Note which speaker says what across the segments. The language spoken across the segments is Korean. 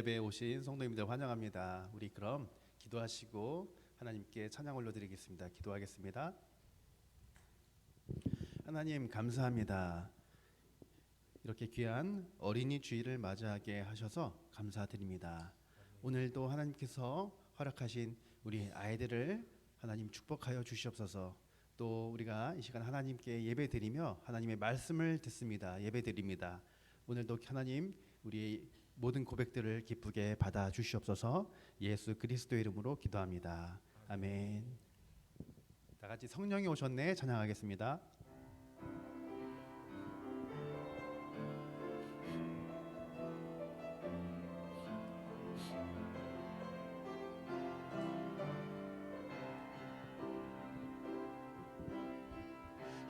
Speaker 1: 예배에 오신 성도님들 환영합니다. 우리 그럼 기도하시고 하나님께 찬양 올려드리겠습니다. 기도하겠습니다. 하나님 감사합니다. 이렇게 귀한 어린이 주일을 맞이하게 하셔서 감사드립니다. 오늘도 하나님께서 허락하신 우리 아이들을 하나님 축복하여 주시옵소서. 또 우리가 이 시간 하나님께 예배드리며 하나님의 말씀을 듣습니다. 예배드립니다. 오늘도 하나님 우리의 모든 고백들을 기쁘게 받아 주시옵소서. 예수 그리스도의 이름으로 기도합니다. 아멘. 다 같이 성령이 오셨네 찬양하겠습니다.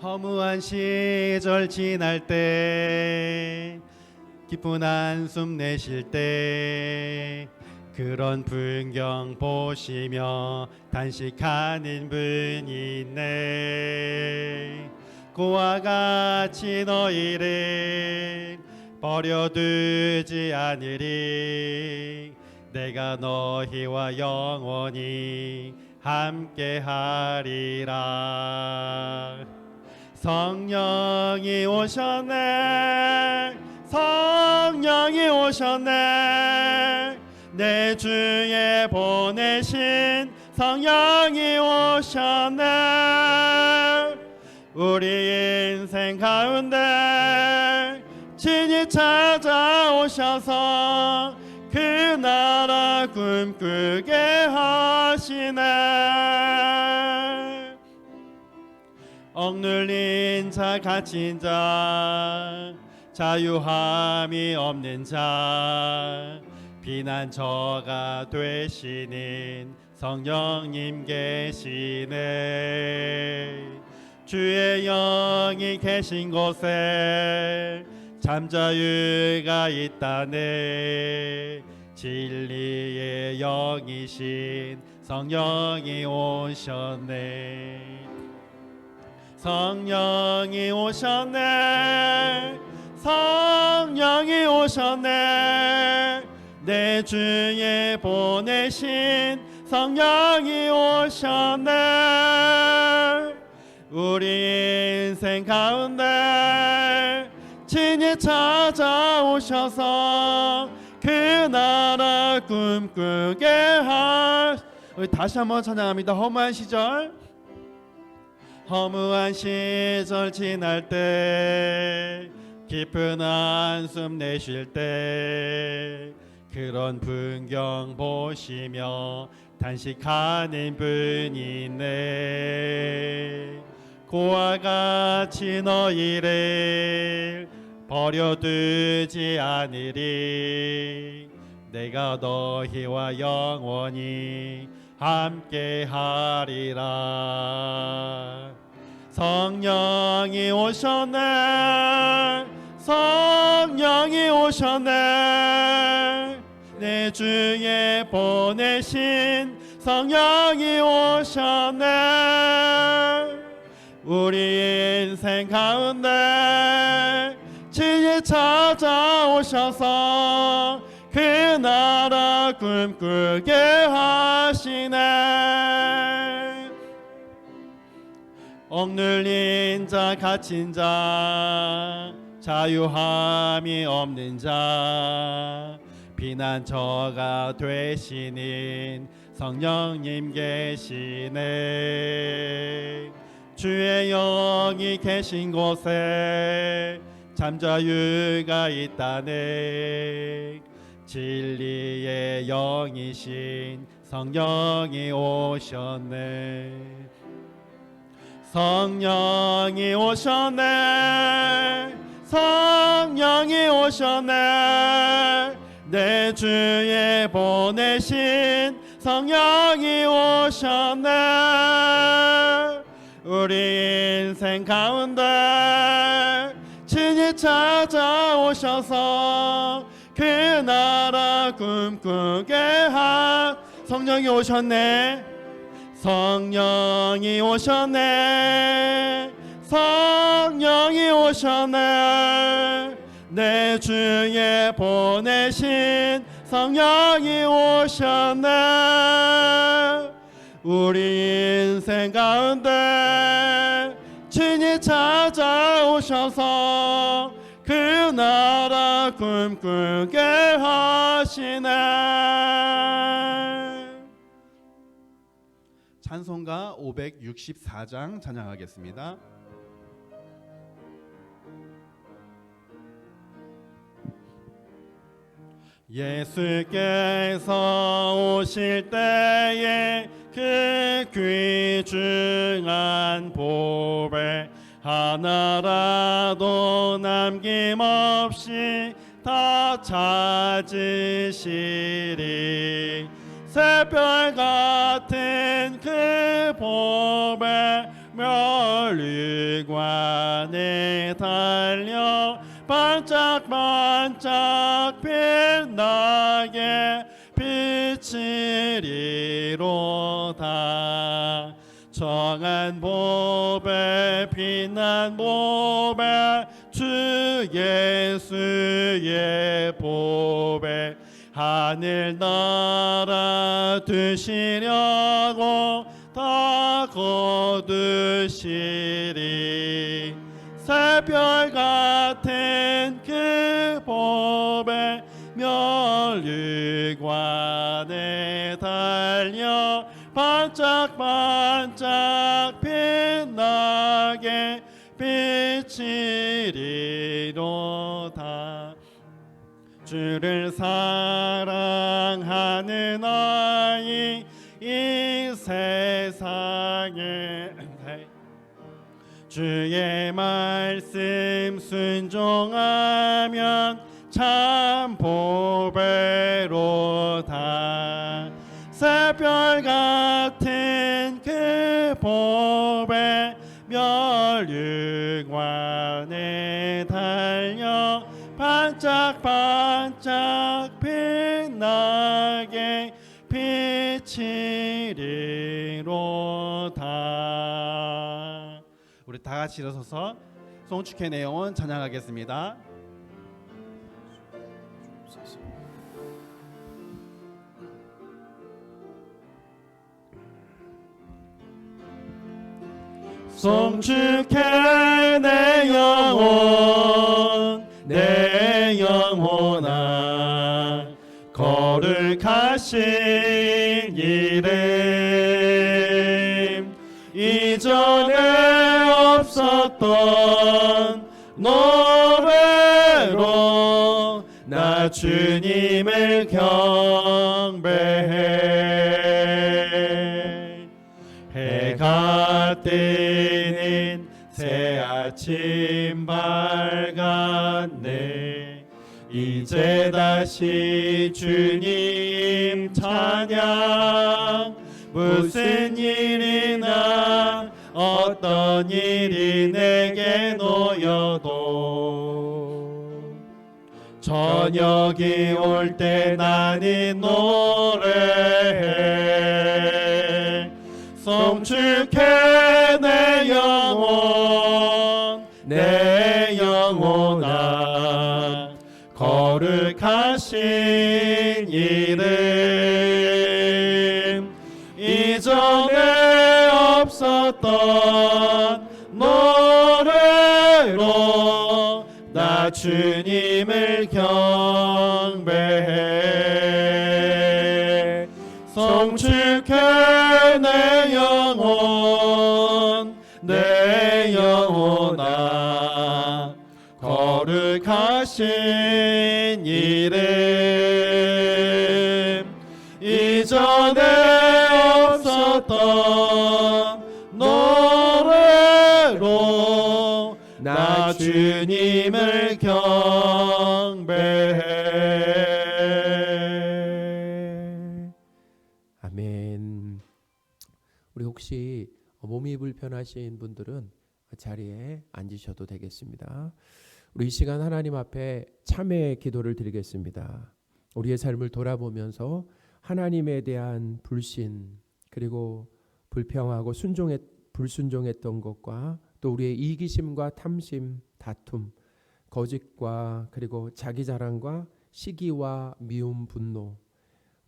Speaker 1: 허무한 시절 지날 때 기쁜 한숨 내쉴 때 그런 풍경 보시며 단식하는 분이 있네. 그와 같이 너희를 버려두지 않으리. 내가 너희와 영원히 함께하리라. 성령이 오셨네. 성령이 오셨네. 내 주에 보내신 성령이 오셨네. 우리 인생 가운데 친히 찾아오셔서 그 나라 꿈꾸게 하시네. 억눌린 자 갇힌 자 자유함이 없는 자 피난처가 되시는 성령님 계시네. 주의 영이 계신 곳에 잠자유가 있다네. 진리의 영이신 성령이 오셨네. 성령이 오셨네. 성령이 오셨네. 내 주에 보내신 성령이 오셨네. 우리 인생 가운데 친히 찾아오셔서 그 나라 꿈꾸게 우리 다시 한번 찬양합니다. 허무한 시절 허무한 시절 지날 때 깊은 한숨 내쉴 때 그런 풍경 보시며 단식하는 분이 있네. 그와 같이 너희를 버려두지 않으리. 내가 너희와 영원히 함께하리라. 성령이 오셨네. 성령이 오셨네. 내 주에 보내신 성령이 오셨네. 우리 인생 가운데 친히 찾아오셔서 그 나라 꿈꾸게 하시네. 억눌린 자 갇힌 자 자유함이 없는 자 피난처가 되시는 성령님 계시네. 주의 영이 계신 곳에 잠자유가 있다네. 진리의 영이신 성령이 오셨네. 성령이 오셨네. 성령이 오셨네. 내 주에 보내신 성령이 오셨네. 우리 인생 가운데 친히 찾아오셔서 그 나라 꿈꾸게 성령이 오셨네. 성령이 오셨네. 성령이 오셨네. 내 주에 보내신 성령이 오셨네. 우리 인생 가운데 친히 찾아오셔서 그 나라 꿈꾸게 하시네. 찬송가 564장 찬양하겠습니다. 예수께서 오실 때에 그 귀중한 보배 하나라도 남김없이 다 찾으시리. 새별 같은 그 보배 멸류관에 달려 반짝반짝 빛나게 비치리로다. 정한 보배 빛난 보배 주 예수의 보배 하늘나라 되시려고 다 거두시리. 새별 같은 그 보배 멸류관에 달려 반짝반짝 빛나게 비치리로다. 주를 사랑하는 아이 이 세상에 주의 말씀 순종하면 참 보배로다. 새별 같은 그 보배 멸류관에 달려 반짝반짝 빛나게 비치리로다. 우리 다 같이 일어서서 송축회 내용은 찬양하겠습니다. 송축해 내 영혼 내 영혼아 거룩하신 이름 이전에 없었던 노래로 나 주님을 경배해. 해가 뜨는 새 아침 밝았네. 이제 다시 주님 찬양. 무슨 일이나 어떤 일이 내게 놓여도 저녁이 올 때 나는 노래해. 송축해 내 영혼 내 영혼아 거룩하신 이름 이전에 없었던 노래로 나 주님을 경배해. 송축해 내 영혼 내 영혼아 거룩하신 이름 이전에 없었던 노래로 나 주님을 경배해.
Speaker 2: 아멘. 우리 혹시 몸이 불편하신 분들은 자리에 앉으셔도 되겠습니다. 우리 이 시간 하나님 앞에 참회의 기도를 드리겠습니다. 우리의 삶을 돌아보면서 하나님에 대한 불신 그리고 불평하고 불순종했던 것과 또 우리의 이기심과 탐심, 다툼, 거짓과 그리고 자기 자랑과 시기와 미움, 분노,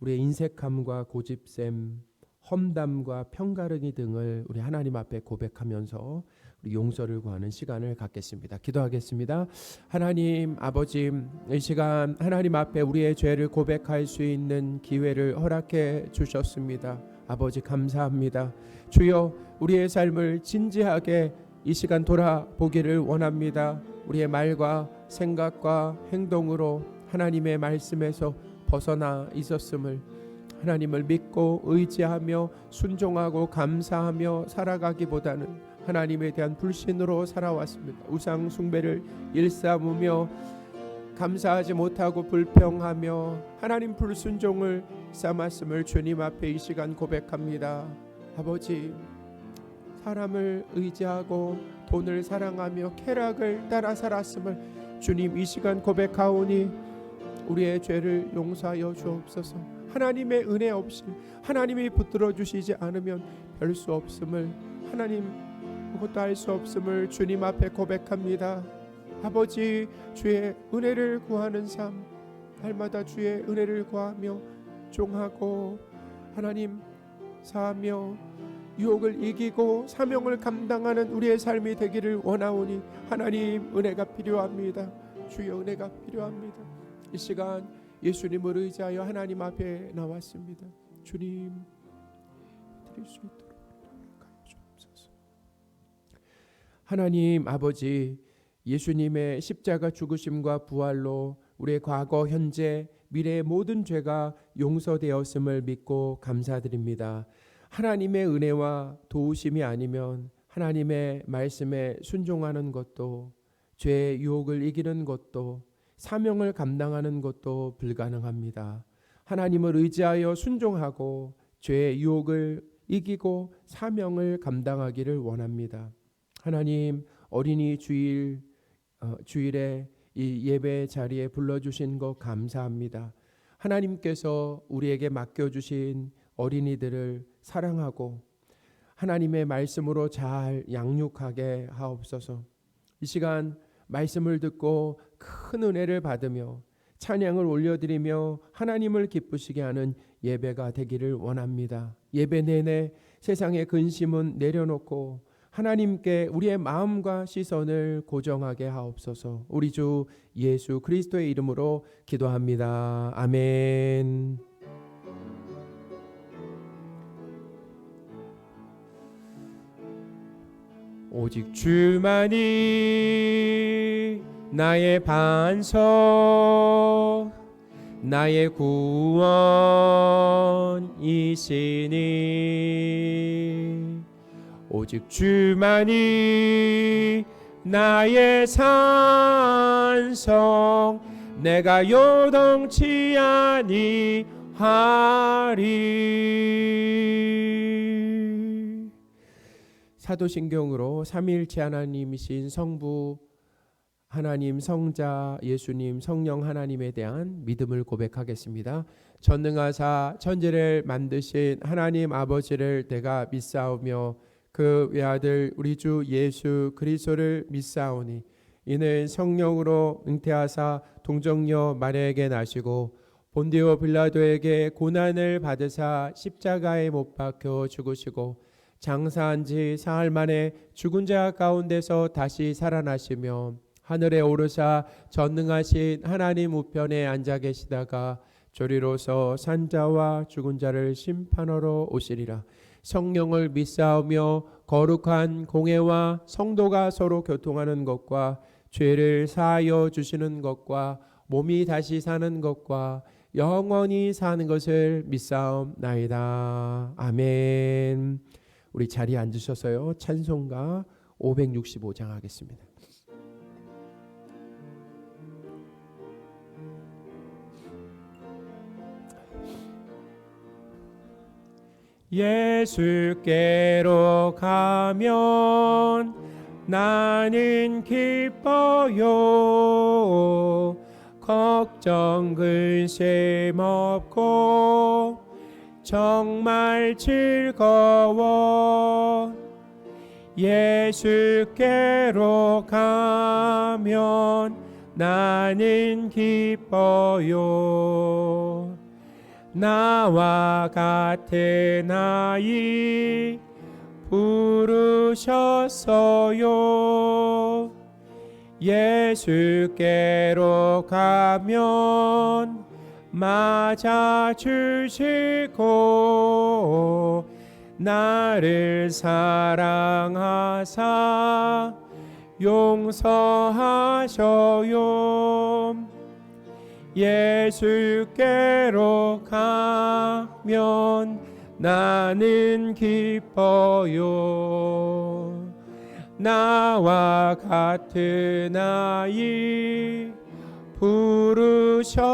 Speaker 2: 우리의 인색함과 고집셈, 험담과 편가르기 등을 우리 하나님 앞에 고백하면서 우리 용서를 구하는 시간을 갖겠습니다. 기도하겠습니다. 하나님 아버지, 이 시간 하나님 앞에 우리의 죄를 고백할 수 있는 기회를 허락해 주셨습니다. 아버지 감사합니다. 주여, 우리의 삶을 진지하게 이 시간 돌아보기를 원합니다. 우리의 말과 생각과 행동으로 하나님의 말씀에서 벗어나 있었음을, 하나님을 믿고 의지하며 순종하고 감사하며 살아가기보다는 하나님에 대한 불신으로 살아왔습니다. 우상 숭배를 일삼으며 감사하지 못하고 불평하며 하나님 불순종을 삼았음을 주님 앞에 이 시간 고백합니다. 아버지, 사람을 의지하고 돈을 사랑하며 쾌락을 따라 살았음을 주님 이 시간 고백하오니 우리의 죄를 용서하여 주옵소서. 하나님의 은혜 없이, 하나님이 붙들어 주시지 않으면 별 수 없음을, 하나님 무엇도 할 수 없음을 주님 앞에 고백합니다. 아버지, 주의 은혜를 구하는 삶, 날마다 주의 은혜를 구하며 종하고 하나님 사하며 유혹을 이기고 사명을 감당하는 우리의 삶이 되기를 원하오니 하나님 은혜가 필요합니다. 주의 은혜가 필요합니다. 이 시간 예수님을 의지하여 하나님 앞에 나왔습니다. 주님 드릴 수 있도록 허락하여 주옵소서. 하나님 아버지, 예수님의 십자가 죽으심과 부활로 우리의 과거, 현재, 미래의 모든 죄가 용서되었음을 믿고 감사드립니다. 하나님의 은혜와 도우심이 아니면 하나님의 말씀에 순종하는 것도, 죄의 유혹을 이기는 것도, 사명을 감당하는 것도 불가능합니다. 하나님을 의지하여 순종하고 죄의 유혹을 이기고 사명을 감당하기를 원합니다. 하나님, 어린이 주일에 이 예배 자리에 불러주신 것 감사합니다. 하나님께서 우리에게 맡겨주신 어린이들을 사랑하고 하나님의 말씀으로 잘 양육하게 하옵소서. 이 시간 말씀을 듣고 큰 은혜를 받으며 찬양을 올려드리며 하나님을 기쁘시게 하는 예배가 되기를 원합니다. 예배 내내 세상의 근심은 내려놓고 하나님께 우리의 마음과 시선을 고정하게 하옵소서. 우리 주 예수 그리스도의 이름으로 기도합니다. 아멘. 오직 주만이 나의 반석, 나의 구원이시니 오직 주만이 나의 산성, 내가 요동치 아니하리. 사도신경으로 삼위일체 하나님이신 성부 하나님, 성자 예수님, 성령 하나님에 대한 믿음을 고백하겠습니다. 전능하사 천지를 만드신 하나님 아버지를 내가 믿사오며 그 외아들 우리 주 예수 그리스도를 믿사오니 이는 성령으로 잉태하사 동정녀 마리아에게 나시고 본디오 빌라도에게 고난을 받으사 십자가에 못 박혀 죽으시고 장사한 지 사흘 만에 죽은 자 가운데서 다시 살아나시며 하늘에 오르사 전능하신 하나님 우편에 앉아 계시다가 조리로서 산자와 죽은 자를 심판하러 오시리라. 성령을 믿사오며 거룩한 공회와 성도가 서로 교통하는 것과 죄를 사하여 주시는 것과 몸이 다시 사는 것과 영원히 사는 것을 믿사옵나이다. 아멘. 우리 자리에 앉으셔서요, 찬송가 565장 하겠습니다. 예수께로 가면 나는 기뻐요. 걱정 근심 없고 정말 즐거워. 예수께로 가면 나는 기뻐요. 나와 같은 아이 부르셨어요. 예수께로 가면 맞아주시고 나를 사랑하사 용서하셔요. 예수께로 가면 나는 기뻐요. 나와 같은 아이 부르셨어요.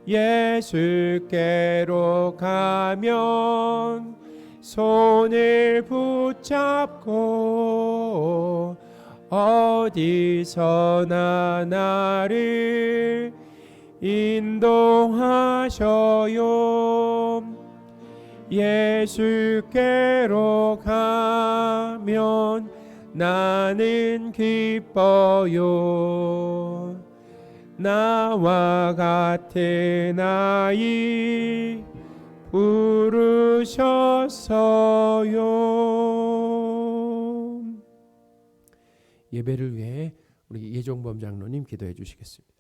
Speaker 2: 예수께로 가면 손을 붙잡고 어디서나 나를 인도하셔요. 예수께로 가면 나는 기뻐요. 나와 같은 아이 부르셨어요. 예배를 위해 우리 예종범 장로님 기도해 주시겠습니다.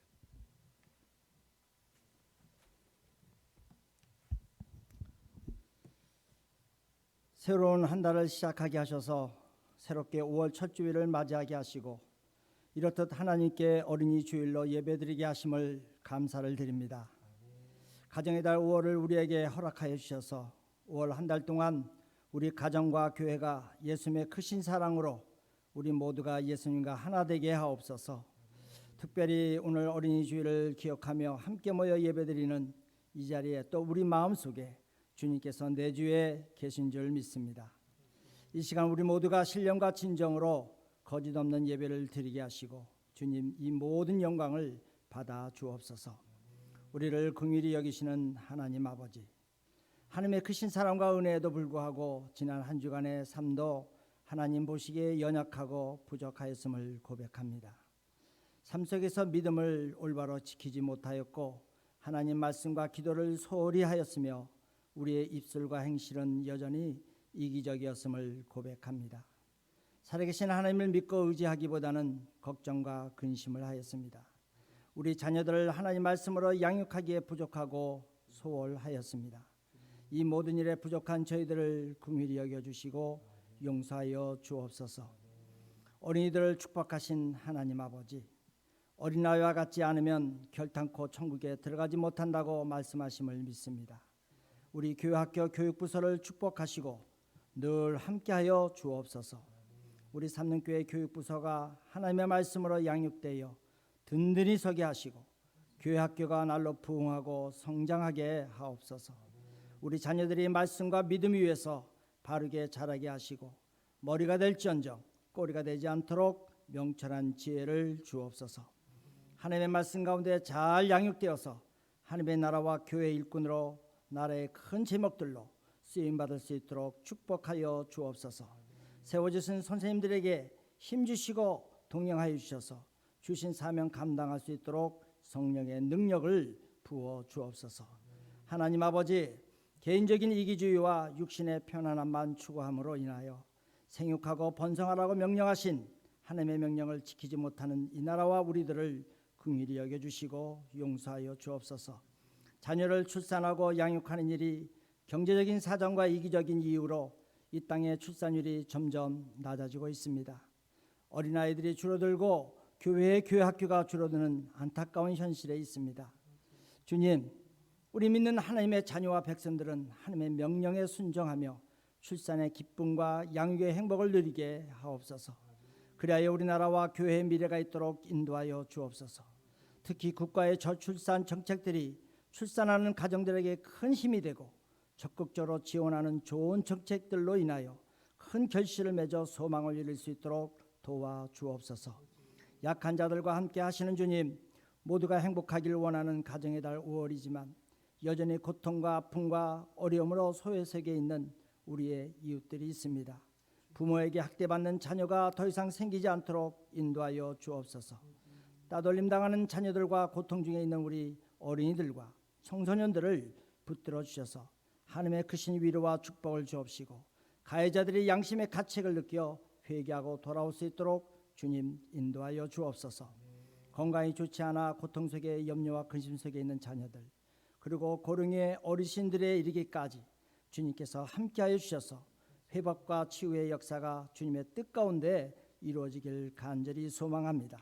Speaker 3: 새로운 한 달을 시작하게 하셔서 새롭게 5월 첫 주일을 맞이하게 하시고 이렇듯 하나님께 어린이 주일로 예배드리게 하심을 감사를 드립니다. 가정의 달 5월을 우리에게 허락하여 주셔서 5월 한 달 동안 우리 가정과 교회가 예수님의 크신 사랑으로 우리 모두가 예수님과 하나 되게 하옵소서. 특별히 오늘 어린이 주일을 기억하며 함께 모여 예배드리는 이 자리에 또 우리 마음속에 주님께서 내주에 계신 줄 믿습니다. 이 시간 우리 모두가 신령과 진정으로 거짓 없는 예배를 드리게 하시고 주님 이 모든 영광을 받아 주옵소서. 우리를 긍휼히 여기시는 하나님 아버지, 하나님의 크신 사랑과 은혜에도 불구하고 지난 한 주간의 삶도 하나님 보시기에 연약하고 부족하였음을 고백합니다. 삶 속에서 믿음을 올바로 지키지 못하였고 하나님 말씀과 기도를 소홀히 하였으며 우리의 입술과 행실은 여전히 이기적이었음을 고백합니다. 살아계신 하나님을 믿고 의지하기보다는 걱정과 근심을 하였습니다. 우리 자녀들을 하나님 말씀으로 양육하기에 부족하고 소홀하였습니다. 이 모든 일에 부족한 저희들을 긍휼히 여겨주시고 용서하여 주옵소서. 어린이들을 축복하신 하나님 아버지, 어린아이와 같지 않으면 결탄코 천국에 들어가지 못한다고 말씀하심을 믿습니다. 우리 교회학교 교육부서를 축복하시고 늘 함께하여 주옵소서. 우리 삼릉교회 교육부서가 하나님의 말씀으로 양육되어 든든히 서게 하시고 교회학교가 날로 부흥하고 성장하게 하옵소서. 우리 자녀들이 말씀과 믿음 위에서 바르게 자라게 하시고 머리가 될지언정 꼬리가 되지 않도록 명철한 지혜를 주옵소서. 하나님의 말씀 가운데 잘 양육되어서 하나님의 나라와 교회의 일꾼으로 나라의 큰 제목들로 쓰임받을 수 있도록 축복하여 주옵소서. 세워주신 선생님들에게 힘주시고 동행하여 주셔서 주신 사명 감당할 수 있도록 성령의 능력을 부어 주옵소서. 하나님 아버지, 개인적인 이기주의와 육신의 편안함만 추구함으로 인하여 생육하고 번성하라고 명령하신 하나님의 명령을 지키지 못하는 이 나라와 우리들을 긍휼히 여겨주시고 용서하여 주옵소서. 자녀를 출산하고 양육하는 일이 경제적인 사정과 이기적인 이유로 이 땅의 출산율이 점점 낮아지고 있습니다. 어린아이들이 줄어들고 교회의 교회학교가 줄어드는 안타까운 현실에 있습니다. 주님, 우리 믿는 하나님의 자녀와 백성들은 하나님의 명령에 순종하며 출산의 기쁨과 양육의 행복을 누리게 하옵소서. 그리하여 우리나라와 교회의 미래가 있도록 인도하여 주옵소서. 특히 국가의 저출산 정책들이 출산하는 가정들에게 큰 힘이 되고 적극적으로 지원하는 좋은 정책들로 인하여 큰 결실을 맺어 소망을 이룰 수 있도록 도와주옵소서. 약한 자들과 함께 하시는 주님, 모두가 행복하기를 원하는 가정의 달 5월이지만 여전히 고통과 아픔과 어려움으로 소외 속에 있는 우리의 이웃들이 있습니다. 부모에게 학대받는 자녀가 더 이상 생기지 않도록 인도하여 주옵소서. 따돌림 당하는 자녀들과 고통 중에 있는 우리 어린이들과 청소년들을 붙들어 주셔서 하나님의 크신 위로와 축복을 주옵시고 가해자들이 양심의 가책을 느껴 회개하고 돌아올 수 있도록 주님 인도하여 주옵소서. 건강이 좋지 않아 고통 속에 염려와 근심 속에 있는 자녀들 그리고 고령의 어르신들에 이르기까지 주님께서 함께하여 주셔서 회복과 치유의 역사가 주님의 뜻 가운데 이루어지길 간절히 소망합니다.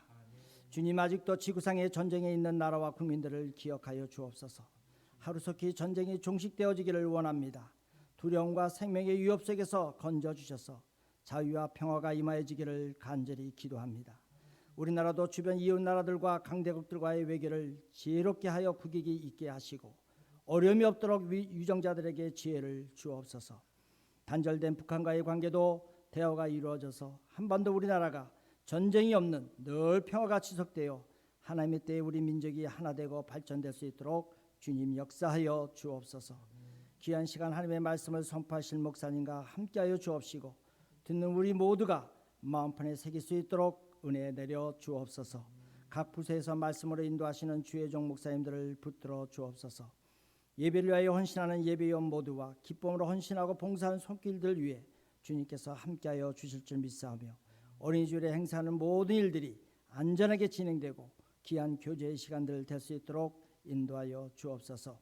Speaker 3: 주님 아직도 지구상의 전쟁에 있는 나라와 국민들을 기억하여 주옵소서. 하루속히 전쟁이 종식되어지기를 원합니다. 두려움과 생명의 위협 속에서 건져주셔서 자유와 평화가 임하여지기를 간절히 기도합니다. 우리나라도 주변 이웃 나라들과 강대국들과의 외교를 지혜롭게 하여 국익이 있게 하시고 어려움이 없도록 유정자들에게 지혜를 주옵소서. 단절된 북한과의 관계도 대화가 이루어져서 한반도 우리나라가 전쟁이 없는 늘 평화가 지속되어 하나님의 때에 우리 민족이 하나 되고 발전될 수 있도록 주님 역사하여 주옵소서. 귀한 시간 하나님의 말씀을 선포하실 목사님과 함께하여 주옵시고 듣는 우리 모두가 마음판에 새길 수 있도록 은혜 내려 주옵소서. 각 부서에서 말씀으로 인도하시는 주의 종 목사님들을 붙들어 주옵소서. 예배를 위하여 헌신하는 예배위원 모두와 기쁨으로 헌신하고 봉사하는 손길들 위해 주님께서 함께하여 주실 줄 믿사오며 어린이 주일에 행사하는 모든 일들이 안전하게 진행되고 귀한 교제의 시간들 될 수 있도록 인도하여 주옵소서.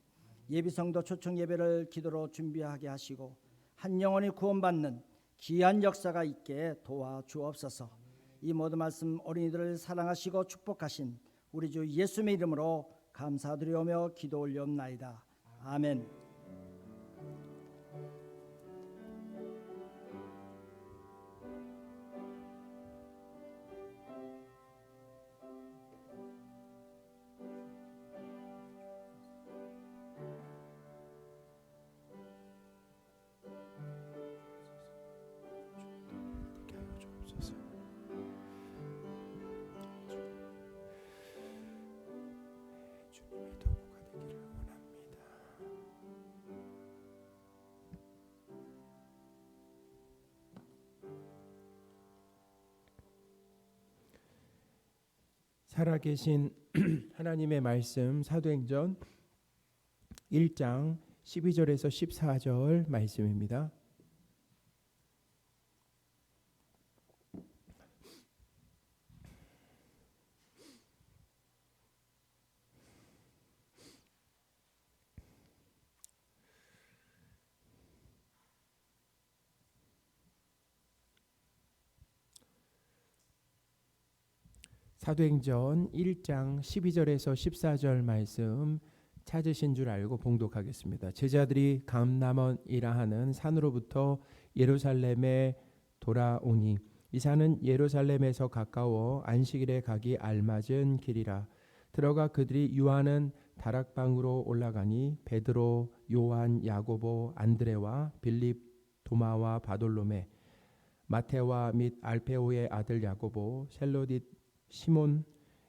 Speaker 3: 예비성도 초청 예배를 기도로 준비하게 하시고 한 영혼이 구원받는 귀한 역사가 있게 도와주옵소서. 이 모든 말씀 어린이들을 사랑하시고 축복하신 우리 주 예수님의 이름으로 감사드리오며 기도 올리옵나이다. 아멘.
Speaker 2: 주님의 도구가 되기를 원합니다. 살아계신 하나님의 말씀 사도행전 1장 12절에서 14절 말씀입니다. 사도행전 1장 12절에서 14절 말씀 찾으신 줄 알고 봉독하겠습니다. 제자들이 감람원이라 하는 산으로부터 예루살렘에 돌아오니 이 산은 예루살렘에서 가까워 안식일에 가기 알맞은 길이라. 들어가 그들이 유하는 다락방으로 올라가니 베드로, 요한, 야고보, 안드레와 빌립, 도마와 바돌로메, 마테와 및 알페오의 아들 야고보, 셀로딧 시몬,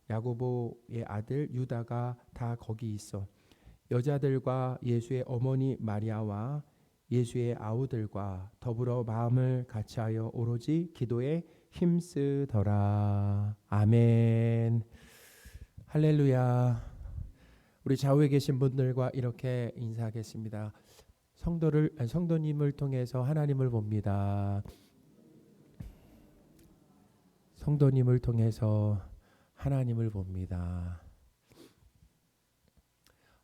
Speaker 2: 야고보의 아들 유다가 다 거기 있어 여자들과 예수의 어머니 마리아와 예수의 아우들과 더불어 마음을 같이하여 오로지 기도에 힘쓰더라. 아멘. 할렐루야. 우리 좌우에 계신 분들과 이렇게 인사하겠습니다. 성도님을 통해서 하나님을 봅니다. 성도님을 통해서 하나님을 봅니다.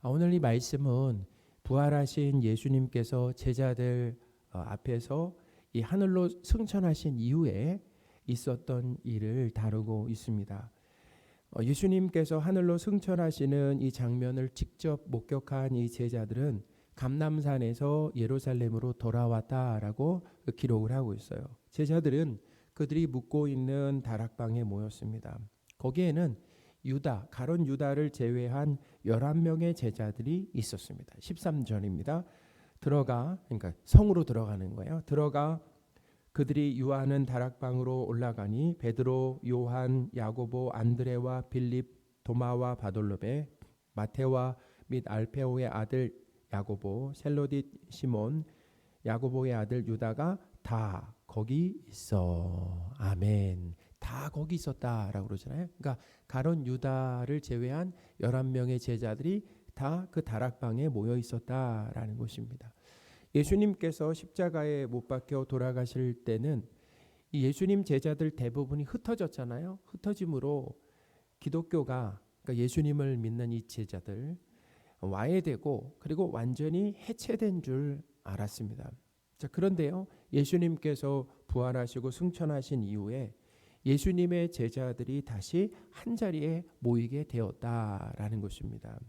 Speaker 2: 오늘 이 말씀은 부활하신 예수님께서 제자들 앞에서 이 하늘로 승천하신 이후에 있었던 일을 다루고 있습니다. 예수님께서 하늘로 승천하시는 이 장면을 직접 목격한 이 제자들은 감람산에서 예루살렘으로 돌아왔다라고 기록을 하고 있어요. 제자들은 그들이 묵고 있는 다락방에 모였습니다. 거기에는 유다, 가룟 유다를 제외한 11명의 제자들이 있었습니다. 13절입니다. 그러니까 성으로 들어가는 거예요. 들어가 그들이 유하는 다락방으로 올라가니 베드로, 요한, 야고보, 안드레와 빌립, 도마와 바돌로베, 마테와 및 알페오의 아들 야고보, 셀로딧 시몬, 야고보의 아들 유다가 다 다 거기 있어. 아멘. 다 거기 있었다라고 그러잖아요. 그러니까 가룟 유다를 제외한 11명의 제자들이 다 그 다락방에 모여 있었다라는 것입니다. 예수님께서 십자가에 못 박혀 돌아가실 때는 이 예수님 제자들 대부분이 흩어졌잖아요. 흩어짐으로 기독교가, 그러니까 예수님을 믿는 이 제자들 와해되고 그리고 완전히 해체된 줄 알았습니다. 자, 그런데요, 예수님께서 부활하시고 승천하신 이후에 예수님의 제자들이 다시 한 자리에 모이게 되었다라는 것입니다.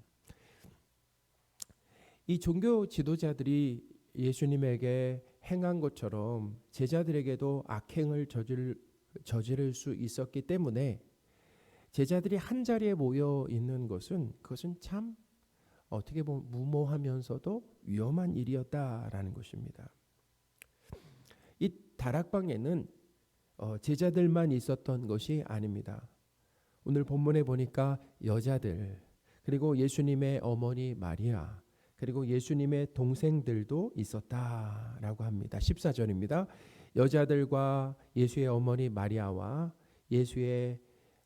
Speaker 2: 이 종교 지도자들이 예수님에게 행한 것처럼 제자들에게도 악행을 저지를 수 있었기 때문에 제자들이 한 자리에 모여 있는 그것은 참 어떻게 보면 무모하면서도 위험한 일이었다라는 것입니다. 이 다락방에는 제자들만 있었던 것이 아닙니다. 오늘 본문에 보니까 여자들, 그리고 예수님의 어머니 마리아, 그리고 예수님의 동생들도 있었다라고 합니다. 14절입니다. 여자들과 예수의 어머니 마리아와 예수의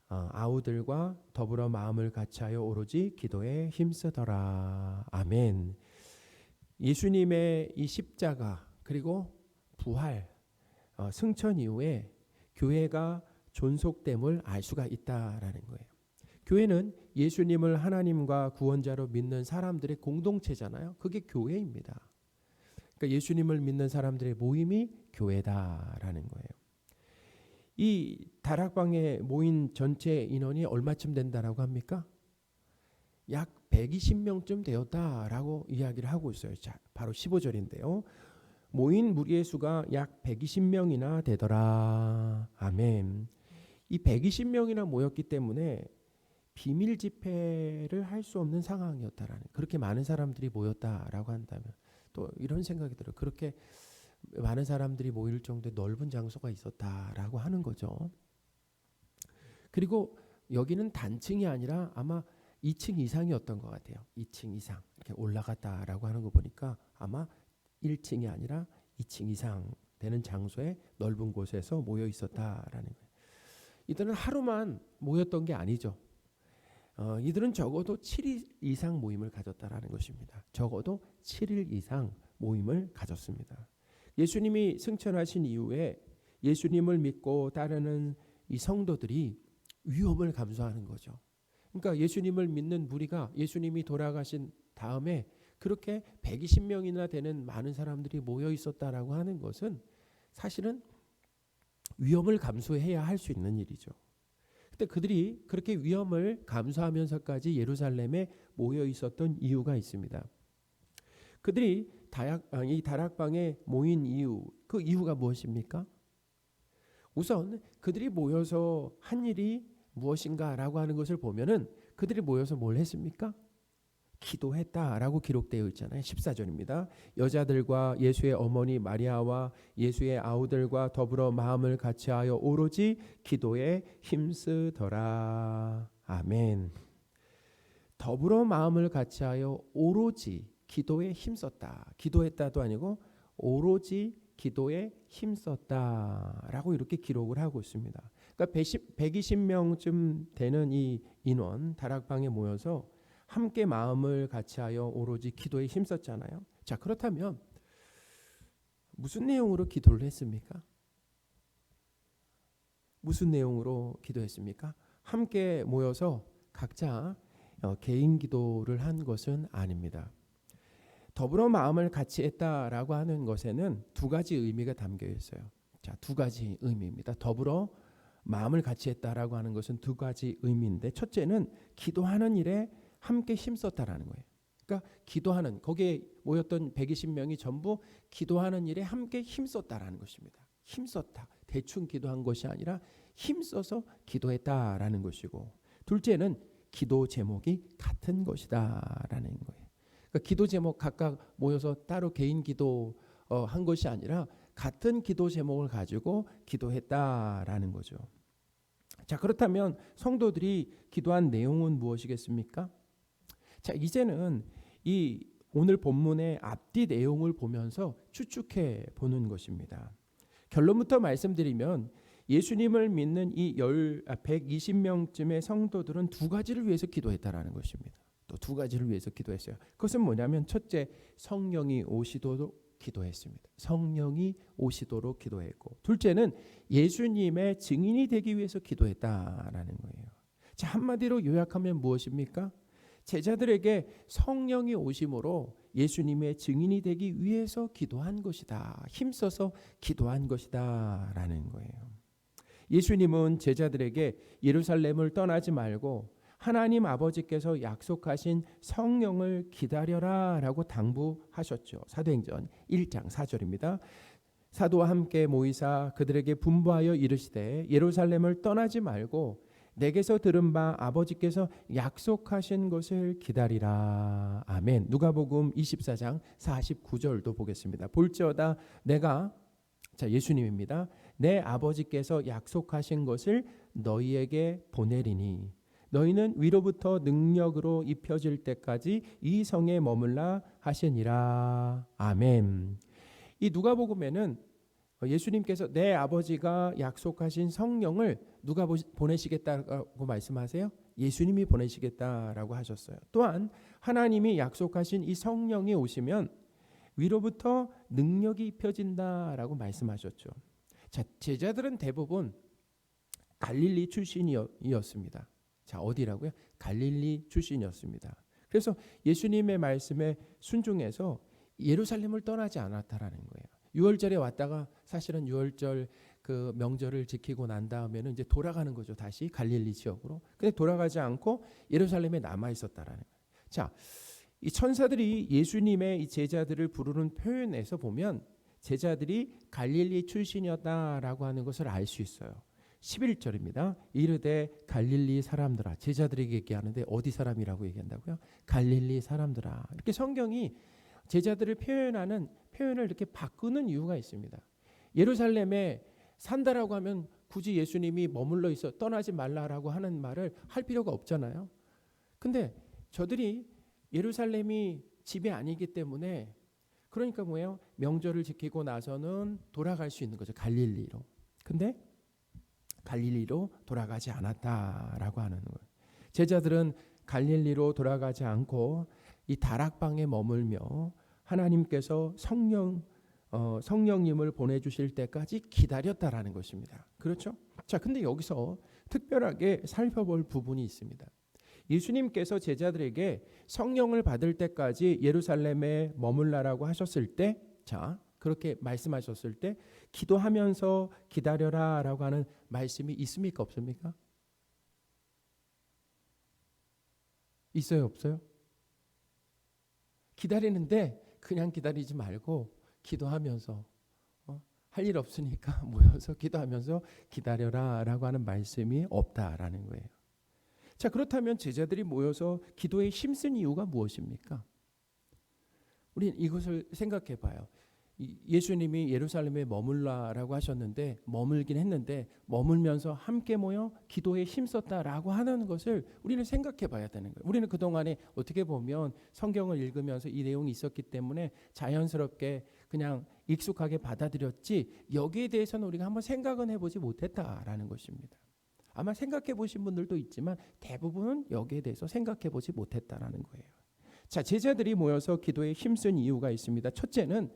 Speaker 2: 아우들과 더불어 마음을 같이하여 오로지 기도에 힘쓰더라. 아멘. 예수님의 이 십자가 그리고 부활, 승천 이후에 교회가 존속됨을 알 수가 있다라는 거예요. 교회는 예수님을 하나님과 구원자로 믿는 사람들의 공동체잖아요. 그게 교회입니다. 그러니까 예수님을 믿는 사람들의 모임이 교회다라는 거예요. 이 다락방에 모인 전체 인원이 얼마쯤 된다라고 합니까? 약 120명쯤 되었다라고 이야기를 하고 있어요. 자, 바로 15절인데요. 모인 무리의 수가 약 120명이나 되더라. 아멘. 이 120명이나 모였기 때문에 비밀 집회를 할 수 없는 상황이었다라는, 그렇게 많은 사람들이 모였다라고 한다면 또 이런 생각이 들어요. 그렇게 많은 사람들이 모일 정도의 넓은 장소가 있었다라고 하는 거죠. 그리고 여기는 단층이 아니라 아마 2층 이상이었던 것 같아요. 2층 이상 이렇게 올라갔다라고 하는 거 보니까 아마 1층이 아니라 2층 이상 되는 장소에 넓은 곳에서 모여 있었다라는 거예요. 이들은 하루만 모였던 게 아니죠. 이들은 적어도 7일 이상 모임을 가졌다라는 것입니다. 적어도 7일 이상 모임을 가졌습니다. 예수님이 승천하신 이후에 예수님을 믿고 따르는 이 성도들이 위험을 감수하는 거죠. 그러니까 예수님을 믿는 무리가 예수님이 돌아가신 다음에 그렇게 120명이나 되는 많은 사람들이 모여 있었다라고 하는 것은 사실은 위험을 감수해야 할 수 있는 일이죠. 근데 그들이 그렇게 위험을 감수하면서까지 예루살렘에 모여 있었던 이유가 있습니다. 그들이 이 다락방에 모인 이유, 그 이유가 무엇입니까? 우선 그들이 모여서 한 일이 무엇인가라고 하는 것을 보면은 그들이 모여서 뭘 했습니까? 기도했다라고 기록되어 있잖아요. 14절입니다. 여자들과 예수의 어머니 마리아와 예수의 아우들과 더불어 마음을 같이하여 오로지 기도에 힘쓰더라. 아멘. 더불어 마음을 같이하여 오로지 기도에 힘썼다. 기도했다도 아니고 오로지 기도에 힘썼다라고 이렇게 기록을 하고 있습니다. 그러니까 120명쯤 되는 이 인원 다락방에 모여서 함께 마음을 같이하여 오로지 기도에 힘썼잖아요. 자, 그렇다면 무슨 내용으로 기도를 했습니까? 무슨 내용으로 기도했습니까? 함께 모여서 각자 개인 기도를 한 것은 아닙니다. 더불어 마음을 같이 했다라고 하는 것에는 두 가지 의미가 담겨 있어요. 자, 두 가지 의미입니다. 더불어 마음을 같이 했다라고 하는 것은 두 가지 의미인데, 첫째는 기도하는 일에 함께 힘썼다라는 거예요. 그러니까 기도하는, 거기에 모였던 120명이 전부 기도하는 일에 함께 힘썼다라는 것입니다. 힘썼다. 대충 기도한 것이 아니라 힘써서 기도했다라는 것이고, 둘째는 기도 제목이 같은 것이다라는 거예요. 그러니까 기도 제목 각각 모여서 따로 개인 기도 한 것이 아니라 같은 기도 제목을 가지고 기도했다라는 거죠. 자, 그렇다면 성도들이 기도한 내용은 무엇이겠습니까? 자, 이제는 이 오늘 본문의 앞뒤 내용을 보면서 추측해 보는 것입니다. 결론부터 말씀드리면 예수님을 믿는 이 120명쯤의 성도들은 두 가지를 위해서 기도했다라는 것입니다. 또 두 가지를 위해서 기도했어요. 그것은 뭐냐면 첫째, 성령이 오시도록 기도했습니다. 성령이 오시도록 기도했고, 둘째는 예수님의 증인이 되기 위해서 기도했다라는 거예요. 자, 한마디로 요약하면 무엇입니까? 제자들에게 성령이 오심으로 예수님의 증인이 되기 위해서 기도한 것이다. 힘써서 기도한 것이다 라는 거예요. 예수님은 제자들에게 예루살렘을 떠나지 말고 하나님 아버지께서 약속하신 성령을 기다려라 라고 당부하셨죠. 사도행전 1장 4절입니다. 사도와 함께 모이사 그들에게 분부하여 이르시되 예루살렘을 떠나지 말고 내게서 들은 바 아버지께서 약속하신 것을 기다리라. 아멘. 누가복음 24장 49절도 보겠습니다. 볼지어다 내가, 자, 예수님입니다. 내 아버지께서 약속하신 것을 너희에게 보내리니 너희는 위로부터 능력으로 입혀질 때까지 이 성에 머물라 하시니라. 아멘. 이 누가복음에는 예수님께서 내 아버지가 약속하신 성령을 누가 보내시겠다고 말씀하세요? 예수님이 보내시겠다라고 하셨어요. 또한 하나님이 약속하신 이 성령이 오시면 위로부터 능력이 입혀진다라고 말씀하셨죠. 자, 제자들은 대부분 갈릴리 출신이었습니다. 자, 어디라고요? 갈릴리 출신이었습니다. 그래서 예수님의 말씀에 순종해서 예루살렘을 떠나지 않았다라는 거예요. 6월절에 왔다가 사실은 6월절 그 명절을 지키고 난 다음에는 이제 돌아가는 거죠. 다시 갈릴리 지역으로. 근데 돌아가지 않고 예루살렘에 남아 있었다라는 거예요. 자, 이 천사들이 예수님의 이 제자들을 부르는 표현에서 보면 제자들이 갈릴리 출신이었다라고 하는 것을 알 수 있어요. 11절입니다. 이르되 갈릴리 사람들아. 제자들에게 얘기하는데 어디 사람이라고 얘기한다고요? 갈릴리 사람들아. 이렇게 성경이 제자들을 표현하는 표현을 이렇게 바꾸는 이유가 있습니다. 예루살렘에 산다라고 하면 굳이 예수님이 머물러 있어 떠나지 말라라고 하는 말을 할 필요가 없잖아요. 근데 저들이 예루살렘이 집이 아니기 때문에 그러니까 뭐예요? 명절을 지키고 나서는 돌아갈 수 있는 거죠. 갈릴리로. 근데 갈릴리로 돌아가지 않았다라고 하는 거예요. 제자들은 갈릴리로 돌아가지 않고 이 다락방에 머물며 하나님께서 성령님을 보내주실 때까지 기다렸다라는 것입니다. 그렇죠? 자, 근데 여기서 특별하게 살펴볼 부분이 있습니다. 예수님께서 제자들에게 성령을 받을 때까지 예루살렘에 머물라라고 하셨을 때, 자, 그렇게 말씀하셨을 때 기도하면서 기다려라라고 하는 말씀이 있습니까? 없습니까? 있어요? 없어요? 기다리는데 그냥 기다리지 말고 기도하면서 할 일 없으니까 모여서 기도하면서 기다려라라고 하는 말씀이 없다라는 거예요. 자, 그렇다면 제자들이 모여서 기도에 힘쓴 이유가 무엇입니까? 우리 이것을 생각해 봐요. 예수님이 예루살렘에 머물라라고 하셨는데 머물긴 했는데 머물면서 함께 모여 기도에 힘썼다라고 하는 것을 우리는 생각해 봐야 되는 거예요. 우리는 그동안에 어떻게 보면 성경을 읽으면서 이 내용이 있었기 때문에 자연스럽게 그냥 익숙하게 받아들였지 여기에 대해서는 우리가 한번 생각은 해보지 못했다라는 것입니다. 아마 생각해 보신 분들도 있지만 대부분은 여기에 대해서 생각해 보지 못했다라는 거예요. 자, 제자들이 모여서 기도에 힘쓴 이유가 있습니다. 첫째는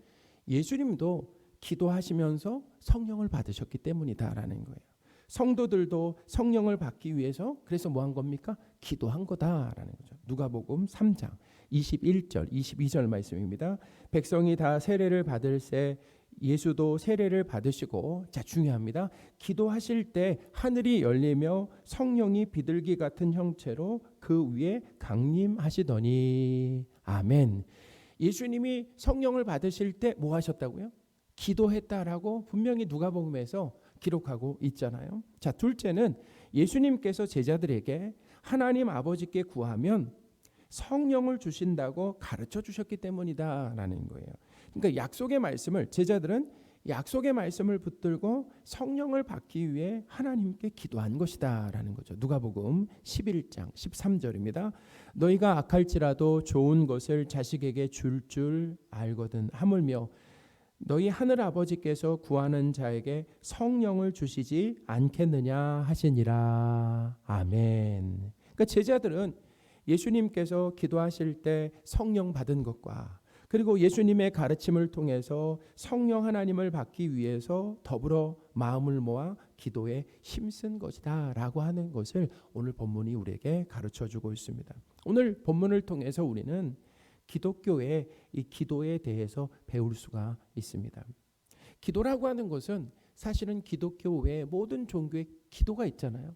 Speaker 2: 예수님도 기도하시면서 성령을 받으셨기 때문이다라는 거예요. 성도들도 성령을 받기 위해서 그래서 뭐 한 겁니까? 기도한 거다라는 거죠. 누가복음 3장 21절 22절 말씀입니다. 백성이 다 세례를 받을새 예수도 세례를 받으시고, 자, 중요합니다. 기도하실 때 하늘이 열리며 성령이 비둘기 같은 형체로 그 위에 강림하시더니. 아멘. 예수님이 성령을 받으실 때 뭐 하셨다고요? 기도했다라고 분명히 누가복음에서 기록하고 있잖아요. 자, 둘째는 예수님께서 제자들에게 하나님 아버지께 구하면 성령을 주신다고 가르쳐 주셨기 때문이다라는 거예요. 그러니까 약속의 말씀을 제자들은 약속의 말씀을 붙들고 성령을 받기 위해 하나님께 기도한 것이다라는 거죠. 누가복음 11장 13절입니다. 너희가 악할지라도 좋은 것을 자식에게 줄 알거든 하물며 너희 하늘 아버지께서 구하는 자에게 성령을 주시지 않겠느냐 하시니라. 아멘. 그러니까 제자들은 예수님께서 기도하실 때 성령 받은 것과 그리고 예수님의 가르침을 통해서 성령 하나님을 받기 위해서 더불어 마음을 모아 기도에 힘쓴 것이다 라고 하는 것을 오늘 본문이 우리에게 가르쳐주고 있습니다. 오늘 본문을 통해서 우리는 기독교의 이 기도에 대해서 배울 수가 있습니다. 기도라고 하는 것은 사실은 기독교 외에 모든 종교의 기도가 있잖아요.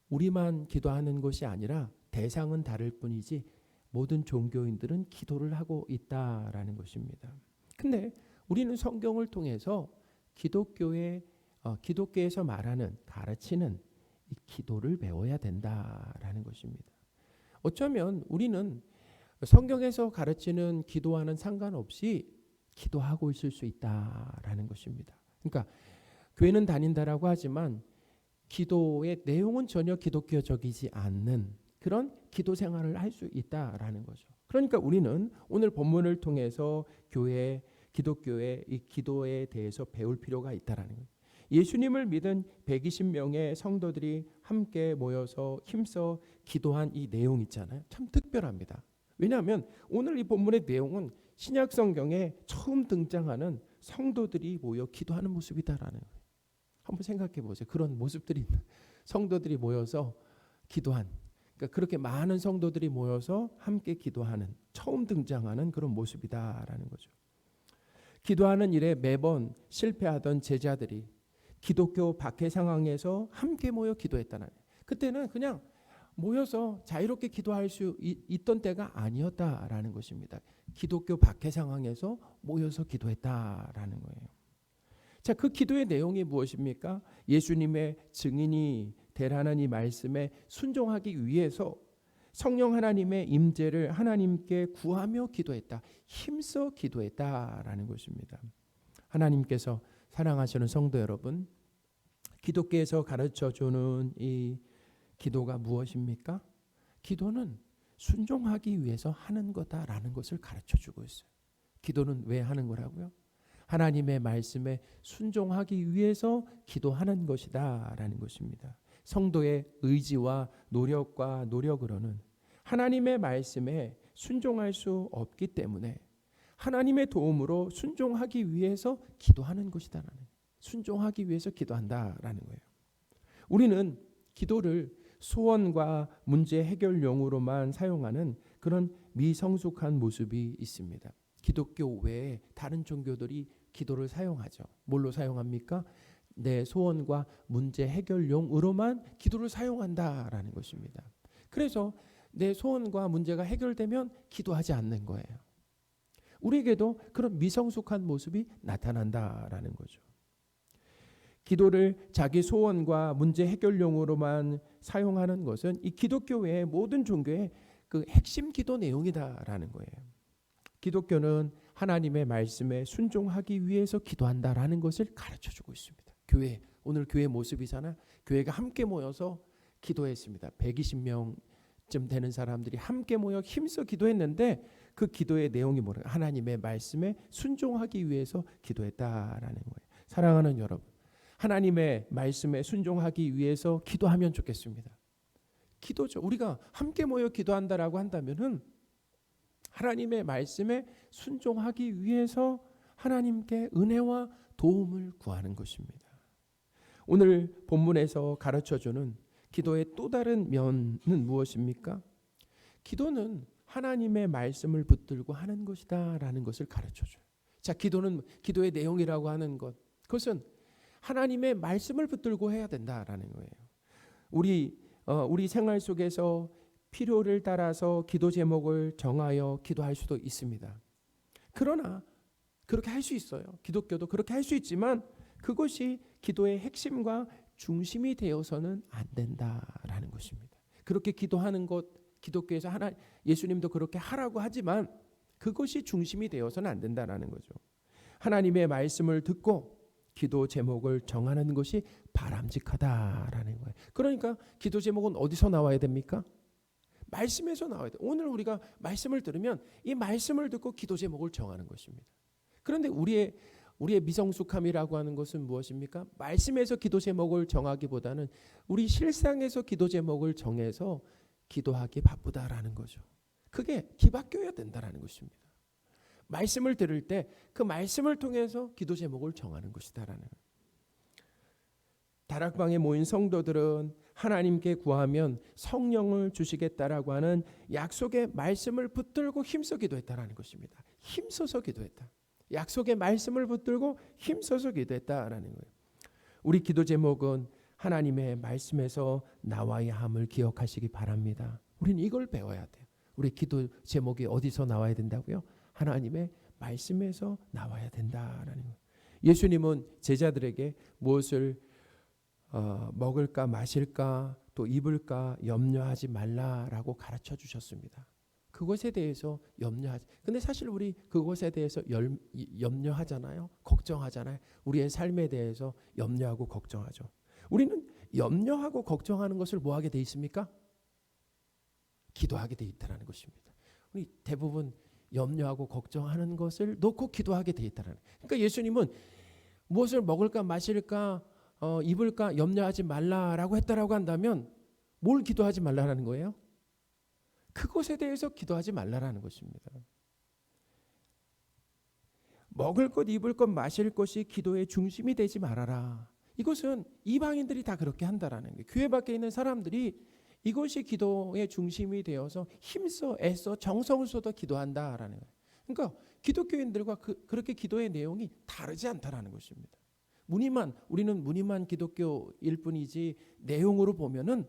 Speaker 2: 우리만 기도하는 것이 아니라 대상은 다를 뿐이지 모든 종교인들은 기도를 하고 있다라는 것입니다. 근데 우리는 성경을 통해서 기독교에서 말하는 가르치는 이 기도를 배워야 된다라는 것입니다. 어쩌면 우리는 성경에서 가르치는 기도와는 상관없이 기도하고 있을 수 있다라는 것입니다. 그러니까 교회는 다닌다라고 하지만 기도의 내용은 전혀 기독교적이지 않는 그런 기도 생활을 할 수 있다라는 거죠. 그러니까 우리는 오늘 본문을 통해서 기독교의 이 기도에 대해서 배울 필요가 있다라는 거예요. 예수님을 믿은 120명의 성도들이 함께 모여서 힘써 기도한 이 내용 있잖아요. 참 특별합니다. 왜냐하면 오늘 이 본문의 내용은 신약 성경에 처음 등장하는 성도들이 모여 기도하는 모습이다라는 거예요. 한번 생각해 보세요. 그런 모습들이 있는 성도들이 모여서 기도한, 그러니까 그렇게 많은 성도들이 모여서 함께 기도하는 처음 등장하는 그런 모습이다라는 거죠. 기도하는 일에 매번 실패하던 제자들이 기독교 박해 상황에서 함께 모여 기도했다는 거예요. 그때는 그냥 모여서 자유롭게 기도할 수 있던 때가 아니었다라는 것입니다. 기독교 박해 상황에서 모여서 기도했다라는 거예요. 자, 그 기도의 내용이 무엇입니까? 예수님의 증인이 되라는 이 말씀에 순종하기 위해서 성령 하나님의 임재를 하나님께 구하며 기도했다. 힘써 기도했다라는 것입니다. 하나님께서 사랑하시는 성도 여러분, 기독교에서 가르쳐주는 이 기도가 무엇입니까? 기도는 순종하기 위해서 하는 거다라는 것을 가르쳐주고 있어요. 기도는 왜 하는 거라고요? 하나님의 말씀에 순종하기 위해서 기도하는 것이다라는 것입니다. 성도의 의지와 노력과 노력으로는 하나님의 말씀에 순종할 수 없기 때문에 하나님의 도움으로 순종하기 위해서 기도하는 것이다라는 거예요. 순종하기 위해서 기도한다라는 거예요. 우리는 기도를 소원과 문제 해결용으로만 사용하는 그런 미성숙한 모습이 있습니다. 기독교 외에 다른 종교들이 기도를 사용하죠. 뭘로 사용합니까? 내 소원과 문제 해결용으로만 기도를 사용한다라는 것입니다. 그래서 내 소원과 문제가 해결되면 기도하지 않는 거예요. 우리에게도 그런 미성숙한 모습이 나타난다라는 거죠. 기도를 자기 소원과 문제 해결용으로만 사용하는 것은 이 기독교 외의 모든 종교의 그 핵심 기도 내용이다라는 거예요. 기독교는 하나님의 말씀에 순종하기 위해서 기도한다라는 것을 가르쳐주고 있습니다. 오늘 교회 모습이잖아. 교회가 함께 모여서 기도했습니다. 120명쯤 되는 사람들이 함께 모여 힘써 기도했는데 그 기도의 내용이 뭐예요? 하나님의 말씀에 순종하기 위해서 기도했다라는 거예요. 사랑하는 여러분, 하나님의 말씀에 순종하기 위해서 기도하면 좋겠습니다. 기도죠. 우리가 함께 모여 기도한다라고 한다면은 하나님의 말씀에 순종하기 위해서 하나님께 은혜와 도움을 구하는 것입니다. 오늘 본문에서 가르쳐주는 기도의 또 다른 면은 무엇입니까? 기도는 하나님의 말씀을 붙들고 하는 것이다라는 것을 가르쳐줘요. 자, 기도의 내용이라고 하는 것, 그것은 하나님의 말씀을 붙들고 해야 된다라는 거예요. 우리 생활 속에서 필요를 따라서 기도 제목을 정하여 기도할 수도 있습니다. 그러나 그렇게 할 수 있어요. 기독교도 그렇게 할 수 있지만 그것이 기도의 핵심과 중심이 되어서는 안 된다라는 것입니다. 그렇게 기도하는 것, 기독교에서 예수님도 그렇게 하라고 하지만 그것이 중심이 되어서는 안 된다라는 거죠. 하나님의 말씀을 듣고 기도 제목을 정하는 것이 바람직하다라는 거예요. 그러니까 기도 제목은 어디서 나와야 됩니까? 말씀에서 나와야 돼요. 오늘 우리가 말씀을 들으면 이 말씀을 듣고 기도 제목을 정하는 것입니다. 그런데 우리의 미성숙함이라고 하는 것은 무엇입니까? 말씀에서 기도 제목을 정하기보다는 우리 실상에서 기도 제목을 정해서 기도하기 바쁘다라는 거죠. 그게 기바뀌어야 된다라는 것입니다. 말씀을 들을 때 그 말씀을 통해서 기도 제목을 정하는 것이다라는 거예요. 다락방에 모인 성도들은 하나님께 구하면 성령을 주시겠다라고 하는 약속의 말씀을 붙들고 힘써 기도했다라는 것입니다. 힘써서 기도했다. 약속의 말씀을 붙들고 힘써서 기도했다라는 거예요. 우리 기도 제목은 하나님의 말씀에서 나와야 함을 기억하시기 바랍니다. 우리는 이걸 배워야 돼요. 우리 기도 제목이 어디서 나와야 된다고요? 하나님의 말씀에서 나와야 된다라는 거예요. 예수님은 제자들에게 무엇을 먹을까 마실까 또 입을까 염려하지 말라라고 가르쳐 주셨습니다. 그것에 대해서 염려하지. 근데 사실 우리 그것에 대해서 염려하잖아요. 걱정하잖아요. 우리의 삶에 대해서 염려하고 걱정하죠. 우리는 염려하고 걱정하는 것을 뭐 하게 돼 있습니까? 기도하게 돼 있다는 것입니다. 우리 대부분 염려하고 걱정하는 것을 놓고 기도하게 돼 있다는. 그러니까 예수님은 무엇을 먹을까 마실까 입을까 염려하지 말라라고 했다라고 한다면 뭘 기도하지 말라라는 거예요? 그것에 대해서 기도하지 말라라는 것입니다. 먹을 것, 입을 것, 마실 것이 기도의 중심이 되지 말아라. 이것은 이방인들이 다 그렇게 한다라는 거예요. 교회 밖에 있는 사람들이 이것이 기도의 중심이 되어서 힘써 애써 정성을 쏟아 기도한다라는 거예요. 그러니까 기독교인들과 그렇게 기도의 내용이 다르지 않다라는 것입니다. 우리는 무늬만 기독교일 뿐이지 내용으로 보면은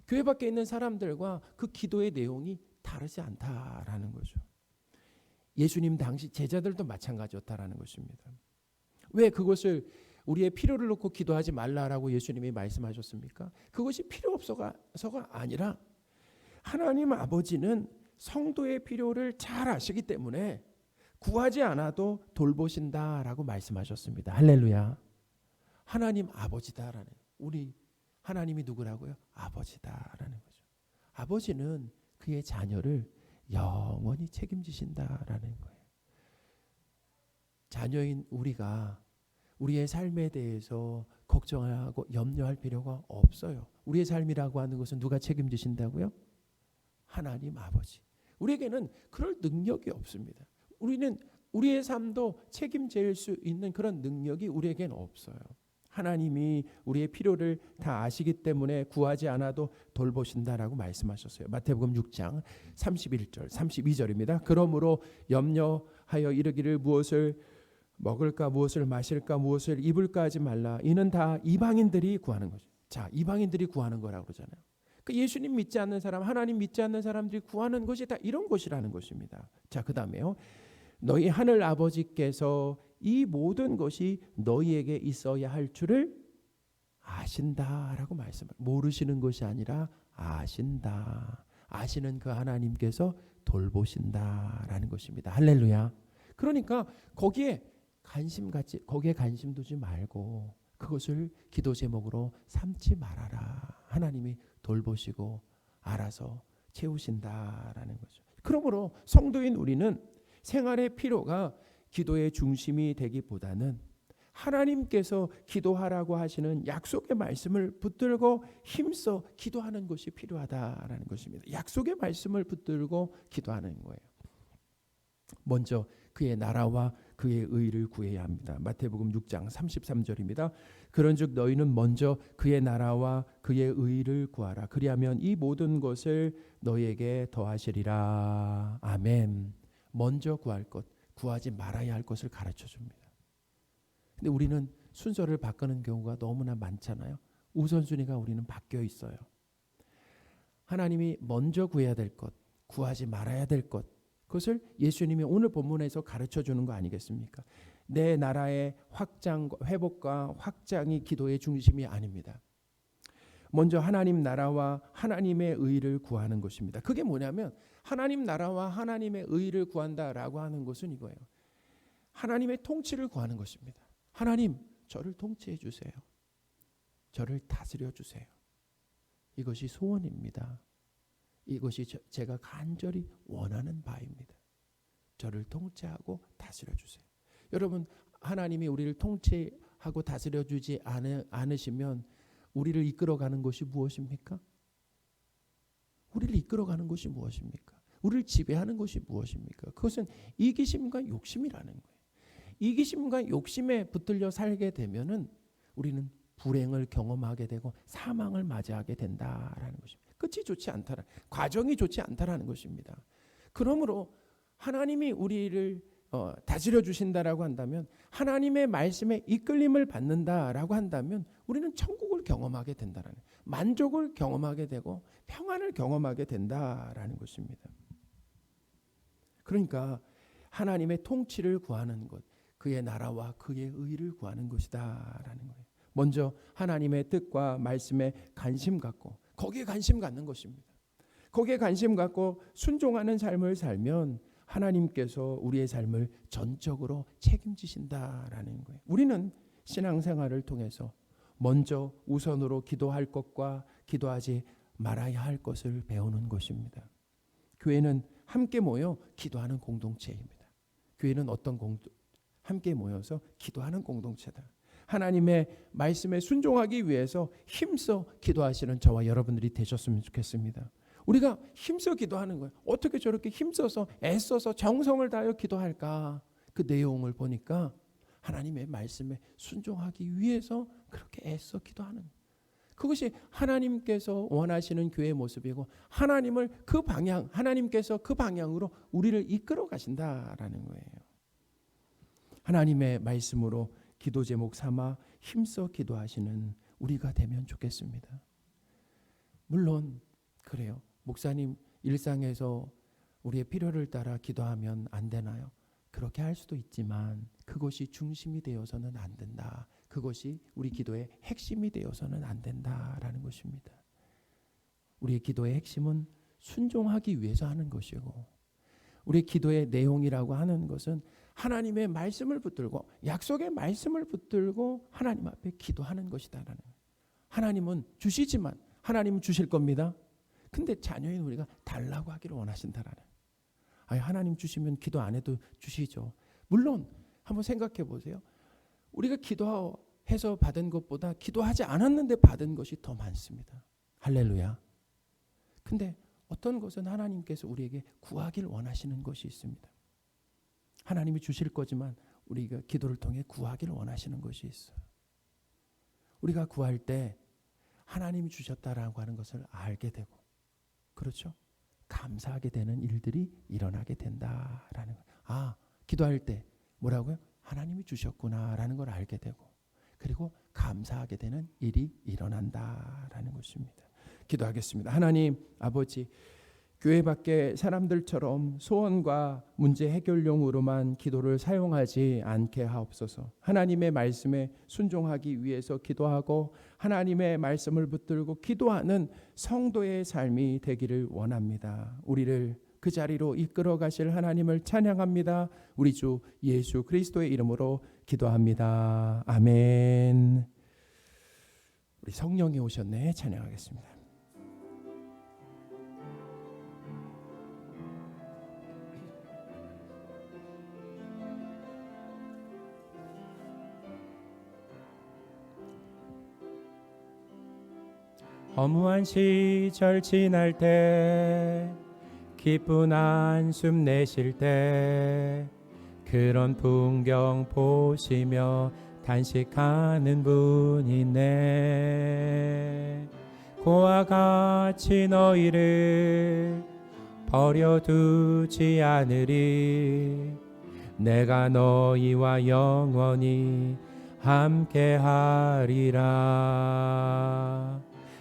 Speaker 2: 교회 밖에 있는 사람들과 그 기도의 내용이 다르지 않다라는 거죠. 예수님 당시 제자들도 마찬가지였다라는 것입니다. 왜 그것을 우리의 필요를 놓고 기도하지 말라라고 예수님이 말씀하셨습니까? 그것이 필요 없어서가 아니라 하나님 아버지는 성도의 필요를 잘 아시기 때문에 구하지 않아도 돌보신다라고 말씀하셨습니다. 할렐루야. 하나님 아버지다라는, 우리 하나님이 누구라고요? 아버지다라는 거죠. 아버지는 그의 자녀를 영원히 책임지신다라는 거예요. 자녀인 우리가 우리의 삶에 대해서 걱정하고 염려할 필요가 없어요. 우리의 삶이라고 하는 것은 누가 책임지신다고요? 하나님 아버지. 우리에게는 그럴 능력이 없습니다. 우리는 우리의 삶도 책임질 수 있는 그런 능력이 우리에게는 없어요. 하나님이 우리의 필요를 다 아시기 때문에 구하지 않아도 돌보신다라고 말씀하셨어요. 마태복음 6장 31절 32절입니다. 그러므로 염려하여 이르기를 무엇을 먹을까 무엇을 마실까 무엇을 입을까 하지 말라. 이는 다 이방인들이 구하는 거죠. 자, 이방인들이 구하는 거라고 그러잖아요. 그러니까 예수님 믿지 않는 사람, 하나님 믿지 않는 사람들이 구하는 것이 다 이런 것이라는 것입니다. 자, 그다음에요. 너희 하늘 아버지께서 이 모든 것이 너희에게 있어야 할 줄을 아신다라고 말씀을. 모르시는 것이 아니라 아신다. 아시는 그 하나님께서 돌보신다라는 것입니다. 할렐루야. 그러니까 거기에 관심 두지 말고 그것을 기도 제목으로 삼지 말아라. 하나님이 돌보시고 알아서 채우신다라는 거죠. 그러므로 성도인 우리는 생활의 필요가 기도의 중심이 되기보다는 하나님께서 기도하라고 하시는 약속의 말씀을 붙들고 힘써 기도하는 것이 필요하다라는 것입니다. 약속의 말씀을 붙들고 기도하는 거예요. 먼저 그의 나라와 그의 의를 구해야 합니다. 마태복음 6장 33절입니다. 그런즉 너희는 먼저 그의 나라와 그의 의를 구하라. 그리하면 이 모든 것을 너희에게 더하시리라. 아멘. 먼저 구할 것, 구하지 말아야 할 것을 가르쳐 줍니다. 근데 우리는 순서를 바꾸는 경우가 너무나 많잖아요. 우선순위가 우리는 바뀌어 있어요. 하나님이 먼저 구해야 될 것, 구하지 말아야 될 것, 그것을 예수님이 오늘 본문에서 가르쳐 주는 거 아니겠습니까? 내 나라의 회복과 확장이 기도의 중심이 아닙니다. 먼저 하나님 나라와 하나님의 의를 구하는 것입니다. 그게 뭐냐면 하나님 나라와 하나님의 의를 구한다라고 하는 것은 이거예요. 하나님의 통치를 구하는 것입니다. 하나님, 저를 통치해 주세요. 저를 다스려 주세요. 이것이 소원입니다. 이것이 제가 간절히 원하는 바입니다. 저를 통치하고 다스려 주세요. 여러분, 하나님이 우리를 통치하고 다스려 주지 않으시면 우리를 이끌어가는 것이 무엇입니까? 우리를 이끌어가는 것이 무엇입니까? 우리를 지배하는 것이 무엇입니까? 그것은 이기심과 욕심이라는 거예요. 이기심과 욕심에 붙들려 살게 되면은 우리는 불행을 경험하게 되고 사망을 맞이하게 된다라는 것입니다. 끝이 좋지 않다라, 과정이 좋지 않다라는 것입니다. 그러므로 하나님이 우리를 다스려 주신다라고 한다면, 하나님의 말씀에 이끌림을 받는다라고 한다면 우리는 천국을 경험하게 된다라는, 만족을 경험하게 되고 평안을 경험하게 된다라는 것입니다. 그러니까 하나님의 통치를 구하는 것, 그의 나라와 그의 의를 구하는 것이다라는 거예요. 먼저 하나님의 뜻과 말씀에 관심 갖고 거기에 관심 갖는 것입니다. 거기에 관심 갖고 순종하는 삶을 살면 하나님께서 우리의 삶을 전적으로 책임지신다라는 거예요. 우리는 신앙생활을 통해서 먼저 우선으로 기도할 것과 기도하지 말아야 할 것을 배우는 것입니다. 교회는 함께 모여 기도하는 공동체입니다. 교회는 함께 모여서 기도하는 공동체다. 하나님의 말씀에 순종하기 위해서 힘써 기도하시는 저와 여러분들이 되셨으면 좋겠습니다. 우리가 힘써 기도하는 거예요. 어떻게 저렇게 힘써서 애써서 정성을 다하여 기도할까? 그 내용을 보니까 하나님의 말씀에 순종하기 위해서 그렇게 애써 기도하는 거예요. 그것이 하나님께서 원하시는 교회의 모습이고, 하나님을 그 방향, 하나님께서 그 방향으로 우리를 이끌어 가신다라는 거예요. 하나님의 말씀으로 기도 제목 삼아 힘써 기도하시는 우리가 되면 좋겠습니다. 물론 그래요. 목사님, 일상에서 우리의 필요를 따라 기도하면 안 되나요? 그렇게 할 수도 있지만 그것이 중심이 되어서는 안 된다. 그것이 우리 기도의 핵심이 되어서는 안 된다라는 것입니다. 우리의 기도의 핵심은 순종하기 위해서 하는 것이고, 우리 기도의 내용이라고 하는 것은 하나님의 말씀을 붙들고, 약속의 말씀을 붙들고 하나님 앞에 기도하는 것이다라는 거예요. 하나님은 주시지만 하나님은 주실 겁니다. 근데 자녀인 우리가 달라고 하기를 원하신다라는. 하나님 주시면 기도 안 해도 주시죠. 물론 한번 생각해 보세요. 우리가 기도해서 받은 것보다 기도하지 않았는데 받은 것이 더 많습니다. 할렐루야. 근데 어떤 것은 하나님께서 우리에게 구하길 원하시는 것이 있습니다. 하나님이 주실 거지만 우리가 기도를 통해 구하기를 원하시는 것이 있어요. 우리가 구할 때 하나님이 주셨다라고 하는 것을 알게 되고, 그렇죠? 감사하게 되는 일들이 일어나게 된다라는 거예요. 기도할 때 뭐라고요? 하나님이 주셨구나라는 걸 알게 되고, 그리고 감사하게 되는 일이 일어난다라는 것입니다. 기도하겠습니다. 하나님 아버지, 교회 밖의 사람들처럼 소원과 문제 해결용으로만 기도를 사용하지 않게 하옵소서. 하나님의 말씀에 순종하기 위해서 기도하고 하나님의 말씀을 붙들고 기도하는 성도의 삶이 되기를 원합니다. 우리를 그 자리로 이끌어 가실 하나님을 찬양합니다. 우리 주 예수 그리스도의 이름으로 기도합니다. 아멘. 우리 성령이 오셨네. 찬양하겠습니다.
Speaker 4: 허무한 시절 지날 때, 기쁜 한숨 내쉴 때, 그런 풍경 보시며 단식하는 분이 있네. 고와 같이 너희를 버려두지 않으리. 내가 너희와 영원히 함께하리라.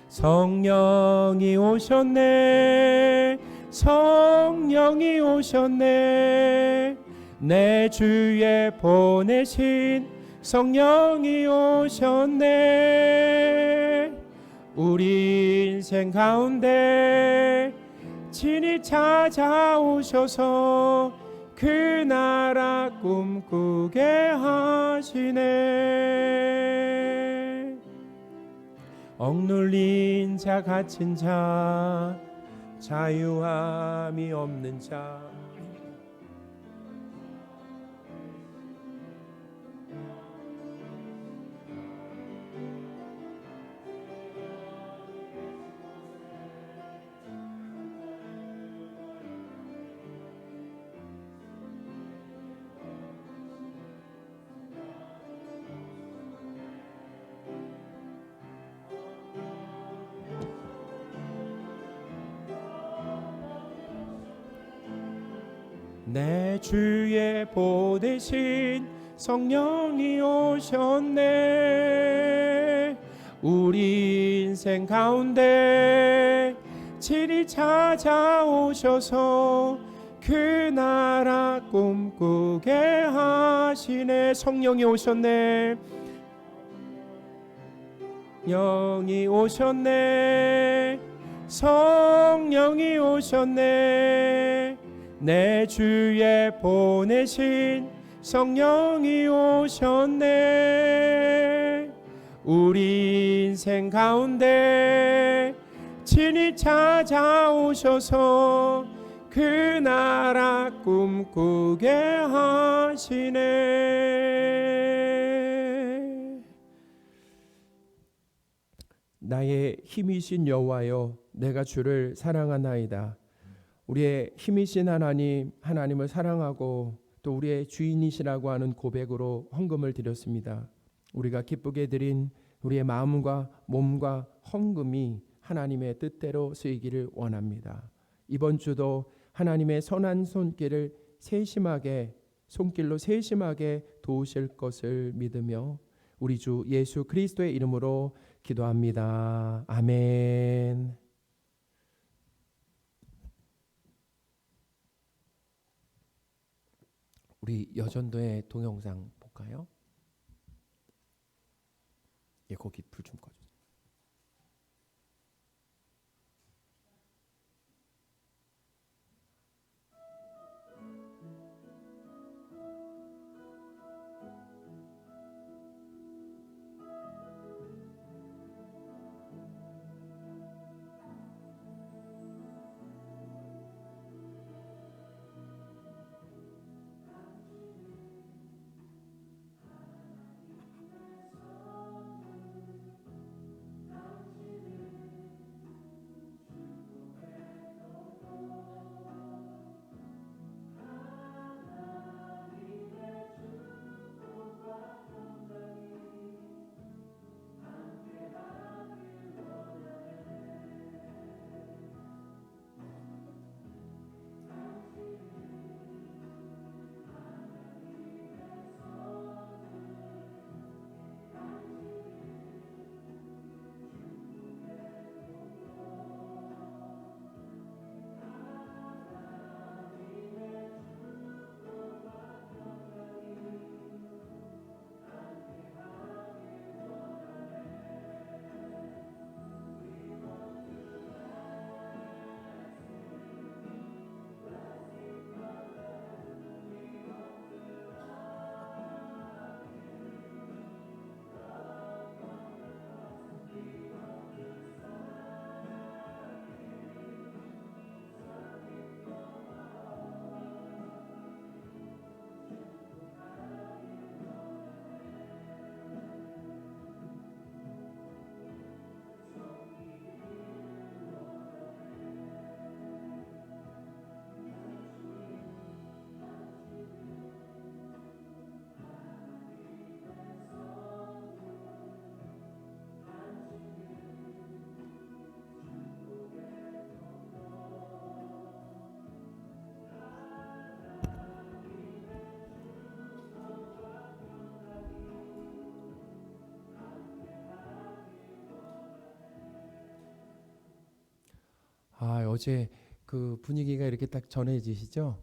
Speaker 4: 성령이 오셨네. 성령이 오셨네. 내 주에 보내신 성령이 오셨네. 우리 인생 가운데 친히 찾아오셔서 그 나라 꿈꾸게 하시네. 억눌린 자, 갇힌 자, 자유함이 없는 자, 내 주에 보내신 성령이 오셨네. 우리 인생 가운데 친히 찾아오셔서 그 나라 꿈꾸게 하시네. 성령이 오셨네. 영이 오셨네. 성령이 오셨네. 내 주에 보내신 성령이 오셨네. 우리 인생 가운데 친히 찾아오셔서 그 나라 꿈꾸게 하시네.
Speaker 2: 나의 힘이신 여호와여, 내가 주를 사랑하나이다. 우리의 힘이신 하나님, 하나님을 사랑하고 또 우리의 주인이시라고 하는 고백으로 헌금을 드렸습니다. 우리가 기쁘게 드린 우리의 마음과 몸과 헌금이 하나님의 뜻대로 쓰이기를 원합니다. 이번 주도 하나님의 선한 손길로 세심하게 도우실 것을 믿으며 우리 주 예수 그리스도의 이름으로 기도합니다. 아멘. 우리 여전도의 동영상 볼까요? 예, 거기 불 좀 꺼주세요. 어제 그 분위기가 이렇게 딱 전해지시죠?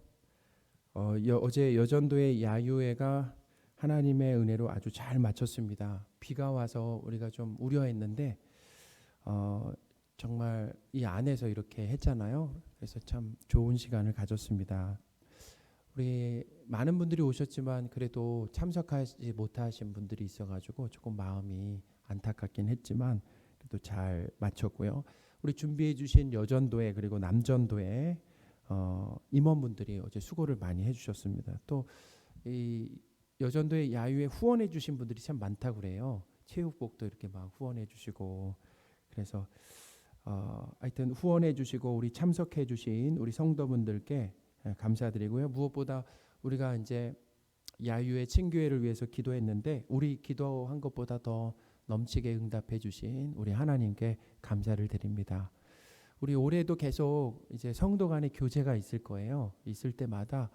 Speaker 2: 어제 여전도의 야유회가 하나님의 은혜로 아주 잘 마쳤습니다. 비가 와서 우리가 좀 우려했는데 정말 이 안에서 이렇게 했잖아요. 그래서 참 좋은 시간을 가졌습니다. 우리 많은 분들이 오셨지만 그래도 참석하지 못하신 분들이 있어가지고 조금 마음이 안타깝긴 했지만 그래도 잘 마쳤고요. 우리 준비해 주신 여전도회 그리고 남전도회 임원분들이 어제 수고를 많이 해주셨습니다. 또 이 여전도회 야유회 후원해 주신 분들이 참 많다고 그래요. 체육복도 이렇게 막 후원해 주시고 그래서 하여튼 후원해 주시고 우리 참석해 주신 우리 성도분들께 감사드리고요. 무엇보다 우리가 이제 야유회 친교회를 위해서 기도했는데 우리 기도한 것보다 더 넘치게 응답해 주신 우리 하나님께 감사를 드립니다. 우리 올해도 계속 이제 성도 간의 교제가 있을 거예요. 있을 때마다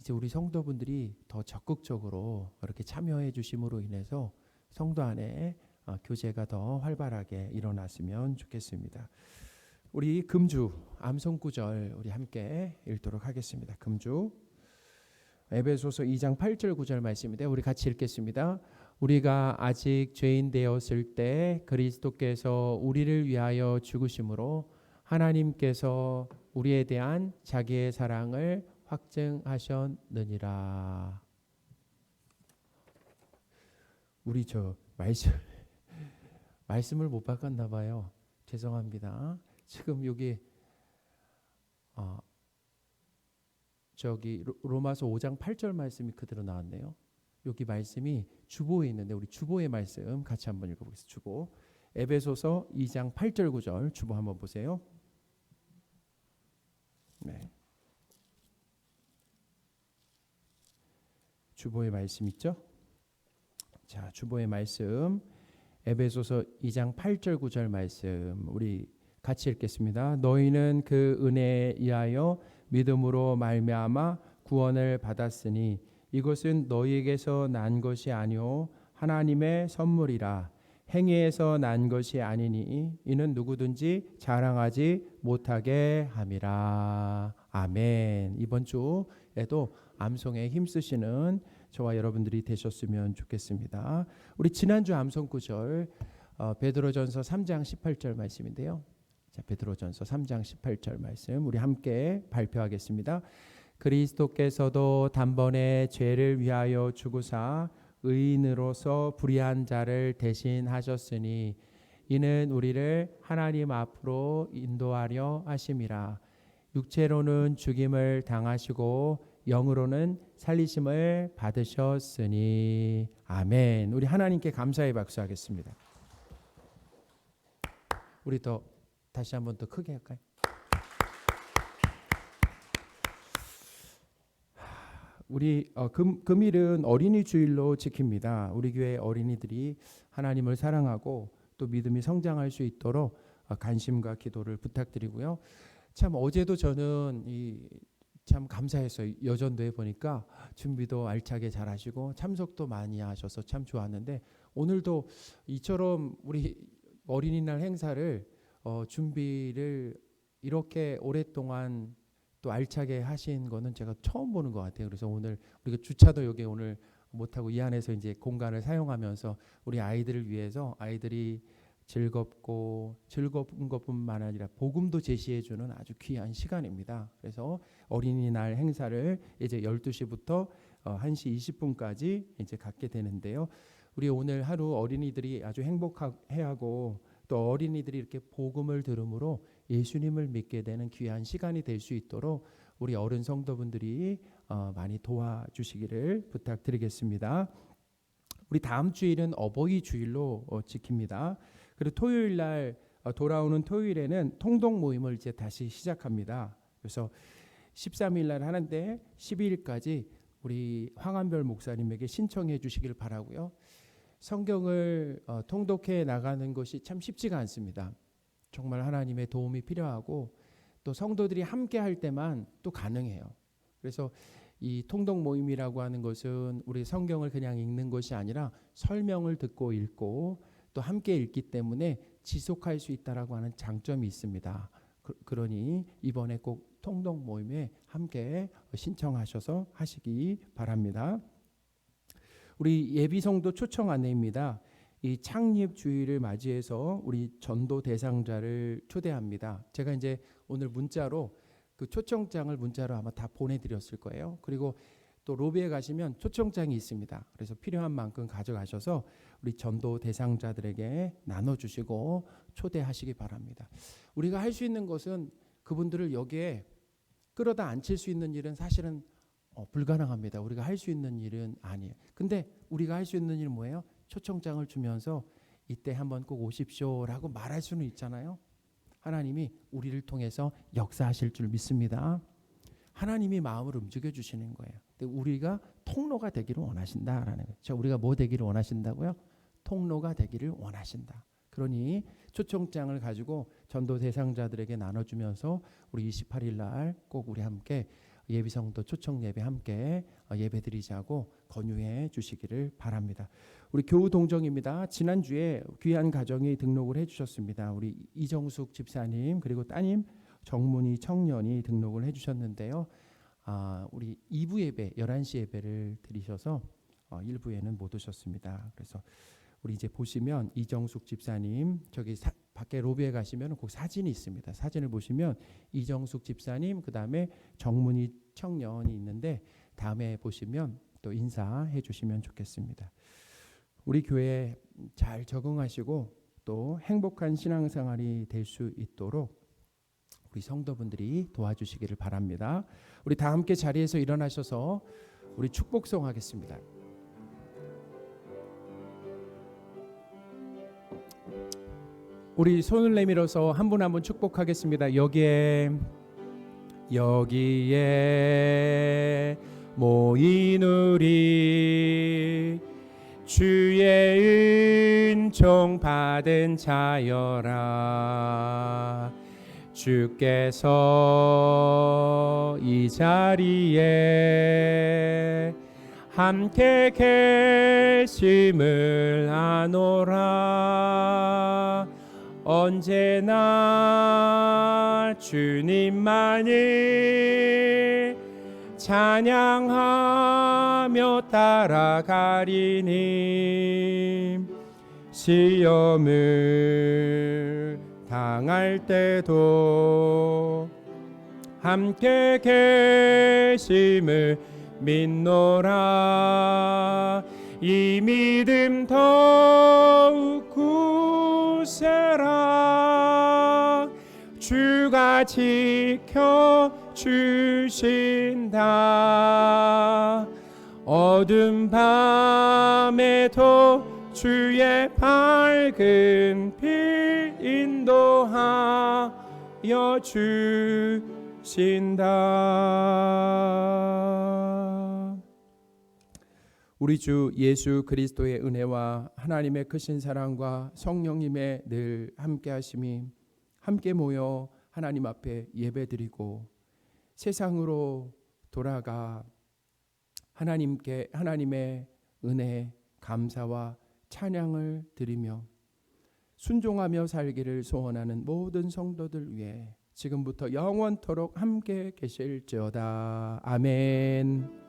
Speaker 2: 이제 우리 성도분들이 더 적극적으로 이렇게 참여해 주심으로 인해서 성도 안에 교제가 더 활발하게 일어났으면 좋겠습니다. 우리 금주 암송구절 우리 함께 읽도록 하겠습니다. 금주 에베소서 2장 8절 9절 말씀인데 우리 같이 읽겠습니다. 우리가 아직 죄인 되었을 때 그리스도께서 우리를 위하여 죽으심으로 하나님께서 우리에 대한 자기의 사랑을 확증하셨느니라. 우리 저 말씀을 못 바꿨나 봐요. 죄송합니다. 지금 여기 저기 로마서 5장 8절 말씀이 그대로 나왔네요. 여기 말씀이 주보에 있는데 우리 주보의 말씀 같이 한번 읽어보겠습니다. 주보 에베소서 2장 8절 9절 주보 한번 보세요. 네. 주보의 말씀 있죠? 자, 주보의 말씀 에베소서 2장 8절 9절 말씀 우리 같이 읽겠습니다. 너희는 그 은혜에 의하여 믿음으로 말미암아 구원을 받았으니 이것은 너희에게서 난 것이 아니요 하나님의 선물이라. 행위에서 난 것이 아니니 이는 누구든지 자랑하지 못하게 함이라. 아멘. 이번 주에도 암송에 힘쓰시는 저와 여러분들이 되셨으면 좋겠습니다. 우리 지난주 암송 구절 베드로전서 3장 18절 말씀인데요. 자, 베드로전서 3장 18절 말씀 우리 함께 발표하겠습니다. 그리스도께서도 단번에 죄를 위하여 죽으사 의인으로서 불의한 자를 대신하셨으니 이는 우리를 하나님 앞으로 인도하려 하심이라. 육체로는 죽임을 당하시고 영으로는 살리심을 받으셨으니 아멘. 우리 하나님께 감사의 박수하겠습니다. 우리 더 다시 한번 더 크게 할까요? 우리 금일은 어린이 주일로 지킵니다. 우리 교회 어린이들이 하나님을 사랑하고 또 믿음이 성장할 수 있도록 관심과 기도를 부탁드리고요. 참 어제도 저는 참 감사했어요. 여전도에 보니까 준비도 알차게 잘 하시고 참석도 많이 하셔서 참 좋았는데 오늘도 이처럼 우리 어린이날 행사를 준비를 이렇게 오랫동안 또 알차게 하신 거는 제가 처음 보는 것 같아요. 그래서 오늘 우리가 주차도 여기 오늘 못하고 이 안에서 이제 공간을 사용하면서 우리 아이들을 위해서 아이들이 즐겁고 즐거운 것뿐만 아니라 복음도 제시해주는 아주 귀한 시간입니다. 그래서 어린이날 행사를 이제 12시부터 1시 20분까지 이제 갖게 되는데요. 우리 오늘 하루 어린이들이 아주 행복해하고 또 어린이들이 이렇게 복음을 들음으로 예수님을 믿게 되는 귀한 시간이 될 수 있도록 우리 어른 성도분들이 많이 도와주시기를 부탁드리겠습니다. 우리 다음 주일은 어버이 주일로 지킵니다. 그리고 토요일 날 돌아오는 토요일에는 통독 모임을 이제 다시 시작합니다. 그래서 13일 날 하는데 12일까지 우리 황한별 목사님에게 신청해 주시길 바라고요. 성경을 통독해 나가는 것이 참 쉽지가 않습니다. 정말 하나님의 도움이 필요하고 또 성도들이 함께 할 때만 또 가능해요. 그래서 이 통독 모임이라고 하는 것은 우리 성경을 그냥 읽는 것이 아니라 설명을 듣고 읽고 또 함께 읽기 때문에 지속할 수 있다라고 하는 장점이 있습니다. 그러니 이번에 꼭 통독 모임에 함께 신청하셔서 하시기 바랍니다. 우리 예비성도 초청 안내입니다. 이 창립 주일을 맞이해서 우리 전도 대상자를 초대합니다. 제가 이제 오늘 문자로 그 초청장을 문자로 아마 다 보내드렸을 거예요. 그리고 또 로비에 가시면 초청장이 있습니다. 그래서 필요한 만큼 가져가셔서 우리 전도 대상자들에게 나눠주시고 초대하시기 바랍니다. 우리가 할 수 있는 것은 그분들을 여기에 끌어다 앉힐 수 있는 일은 사실은 불가능합니다. 우리가 할 수 있는 일은 아니에요. 근데 우리가 할 수 있는 일은 뭐예요? 초청장을 주면서 이때 한번 꼭 오십시오라고 말할 수는 있잖아요. 하나님이 우리를 통해서 역사하실 줄 믿습니다. 하나님이 마음을 움직여 주시는 거예요. 근데 우리가 통로가 되기를 원하신다라는 거죠. 우리가 뭐 되기를 원하신다고요? 통로가 되기를 원하신다. 그러니 초청장을 가지고 전도 대상자들에게 나눠주면서 우리 28일 날 꼭 우리 함께 예비성도 초청 예배 함께 예배드리자고 권유해 주시기를 바랍니다. 우리 교우 동정입니다. 지난주에 귀한 가정이 등록을 해주셨습니다. 우리 이정숙 집사님 그리고 따님 정문희 청년이 등록을 해주셨는데요. 우리 2부 예배 11시 예배를 드리셔서 1부에는 못 오셨습니다. 그래서 우리 이제 보시면 이정숙 집사님 저기 밖에 로비에 가시면 그 사진이 있습니다. 사진을 보시면 이정숙 집사님 그다음에 정문희 청년이 있는데 다음에 보시면 또 인사해 주시면 좋겠습니다. 우리 교회에 잘 적응하시고 또 행복한 신앙생활이 될 수 있도록 우리 성도분들이 도와주시기를 바랍니다. 우리 다 함께 자리에서 일어나셔서 우리 축복송 하겠습니다. 우리 손을 내밀어서 한 분 한 분 축복하겠습니다. 여기에 모인 우리 주의 은총 받은 자여라. 주께서 이 자리에 함께 계심을 아노라. 언제나 주님만을 찬양하며 따라가리니 시험을 당할 때도 함께 계심을 믿노라. 이 믿음 더욱 굳세라. 주가 지켜주신다. 어둠 밤에도 주의 밝은 빛 인도하여 주신다. 우리 주 예수 그리스도의 은혜와 하나님의 크신 사랑과 성령님의 늘 함께 하심이 함께 모여 하나님 앞에 예배드리고 세상으로 돌아가 하나님의 은혜 감사와 찬양을 드리며 순종하며 살기를 소원하는 모든 성도들 위해 지금부터 영원토록 함께 계실지어다. 아멘.